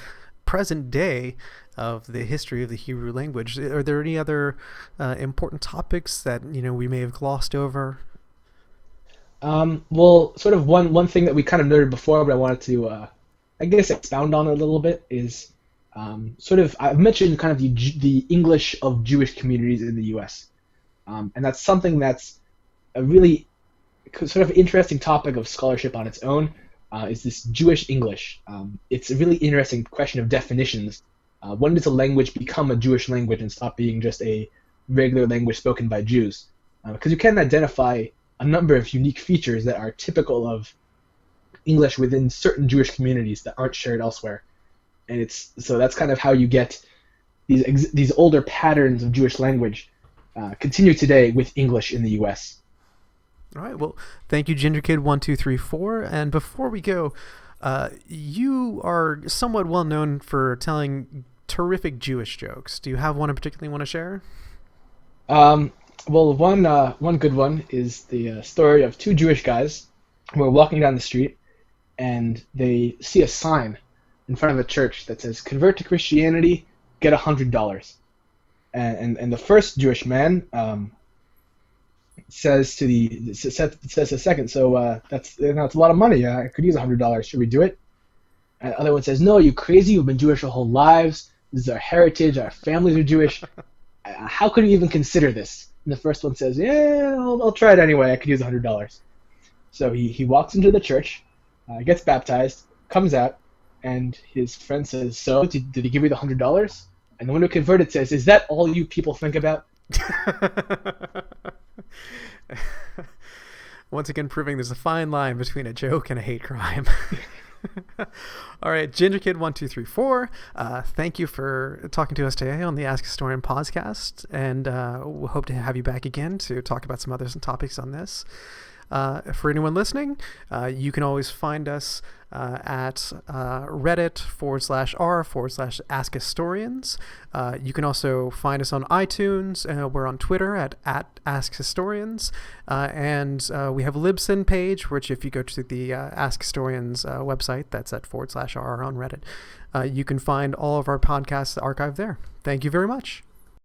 present day of the history of the Hebrew language. Are there any other important topics that we may have glossed over?
Well, sort of one thing that we kind of noted before, but I wanted to, I guess, expound on it a little bit is sort of I've mentioned kind of the English of Jewish communities in the U.S. And that's something that's a really sort of interesting topic of scholarship on its own. Is this Jewish English? It's a really interesting question of definitions. When does a language become a Jewish language and stop being just a regular language spoken by Jews? Because you can identify a number of unique features that are typical of English within certain Jewish communities that aren't shared elsewhere. And so that's kind of how you get these older patterns of Jewish language continue today with English in the U.S.
All right. Well, thank you, Gingerkid1234. And before we go, you are somewhat well known for telling terrific Jewish jokes. Do you have one in particular you want to share?
Well, one good one is the story of two Jewish guys who are walking down the street, and they see a sign in front of a church that says, "Convert to Christianity, get $100." And the first Jewish man says to the second, so that's a lot of money. I could use $100. Should we do it? And the other one says, "No, are you crazy? We've been Jewish our whole lives. This is our heritage. Our families are Jewish. How could you even consider this?" And the first one says, "Yeah, I'll try it anyway. I could use $100." So he walks into the church, gets baptized, comes out, and his friend says, "So, did he give you the $100?" And the one who converted says, "Is that all you people think about?"
Once again, proving there's a fine line between a joke and a hate crime. All right, Gingerkid1234, thank you for talking to us today on the Ask Historian podcast, and we'll hope to have you back again to talk about some other topics on this. For anyone listening, you can always find us at reddit/r/AskHistorians. You can also find us on iTunes. We're on Twitter at AskHistorians. And we have a Libsyn page, which if you go to the Ask Historians website, that's at /r on Reddit. You can find all of our podcasts archived there. Thank you very much.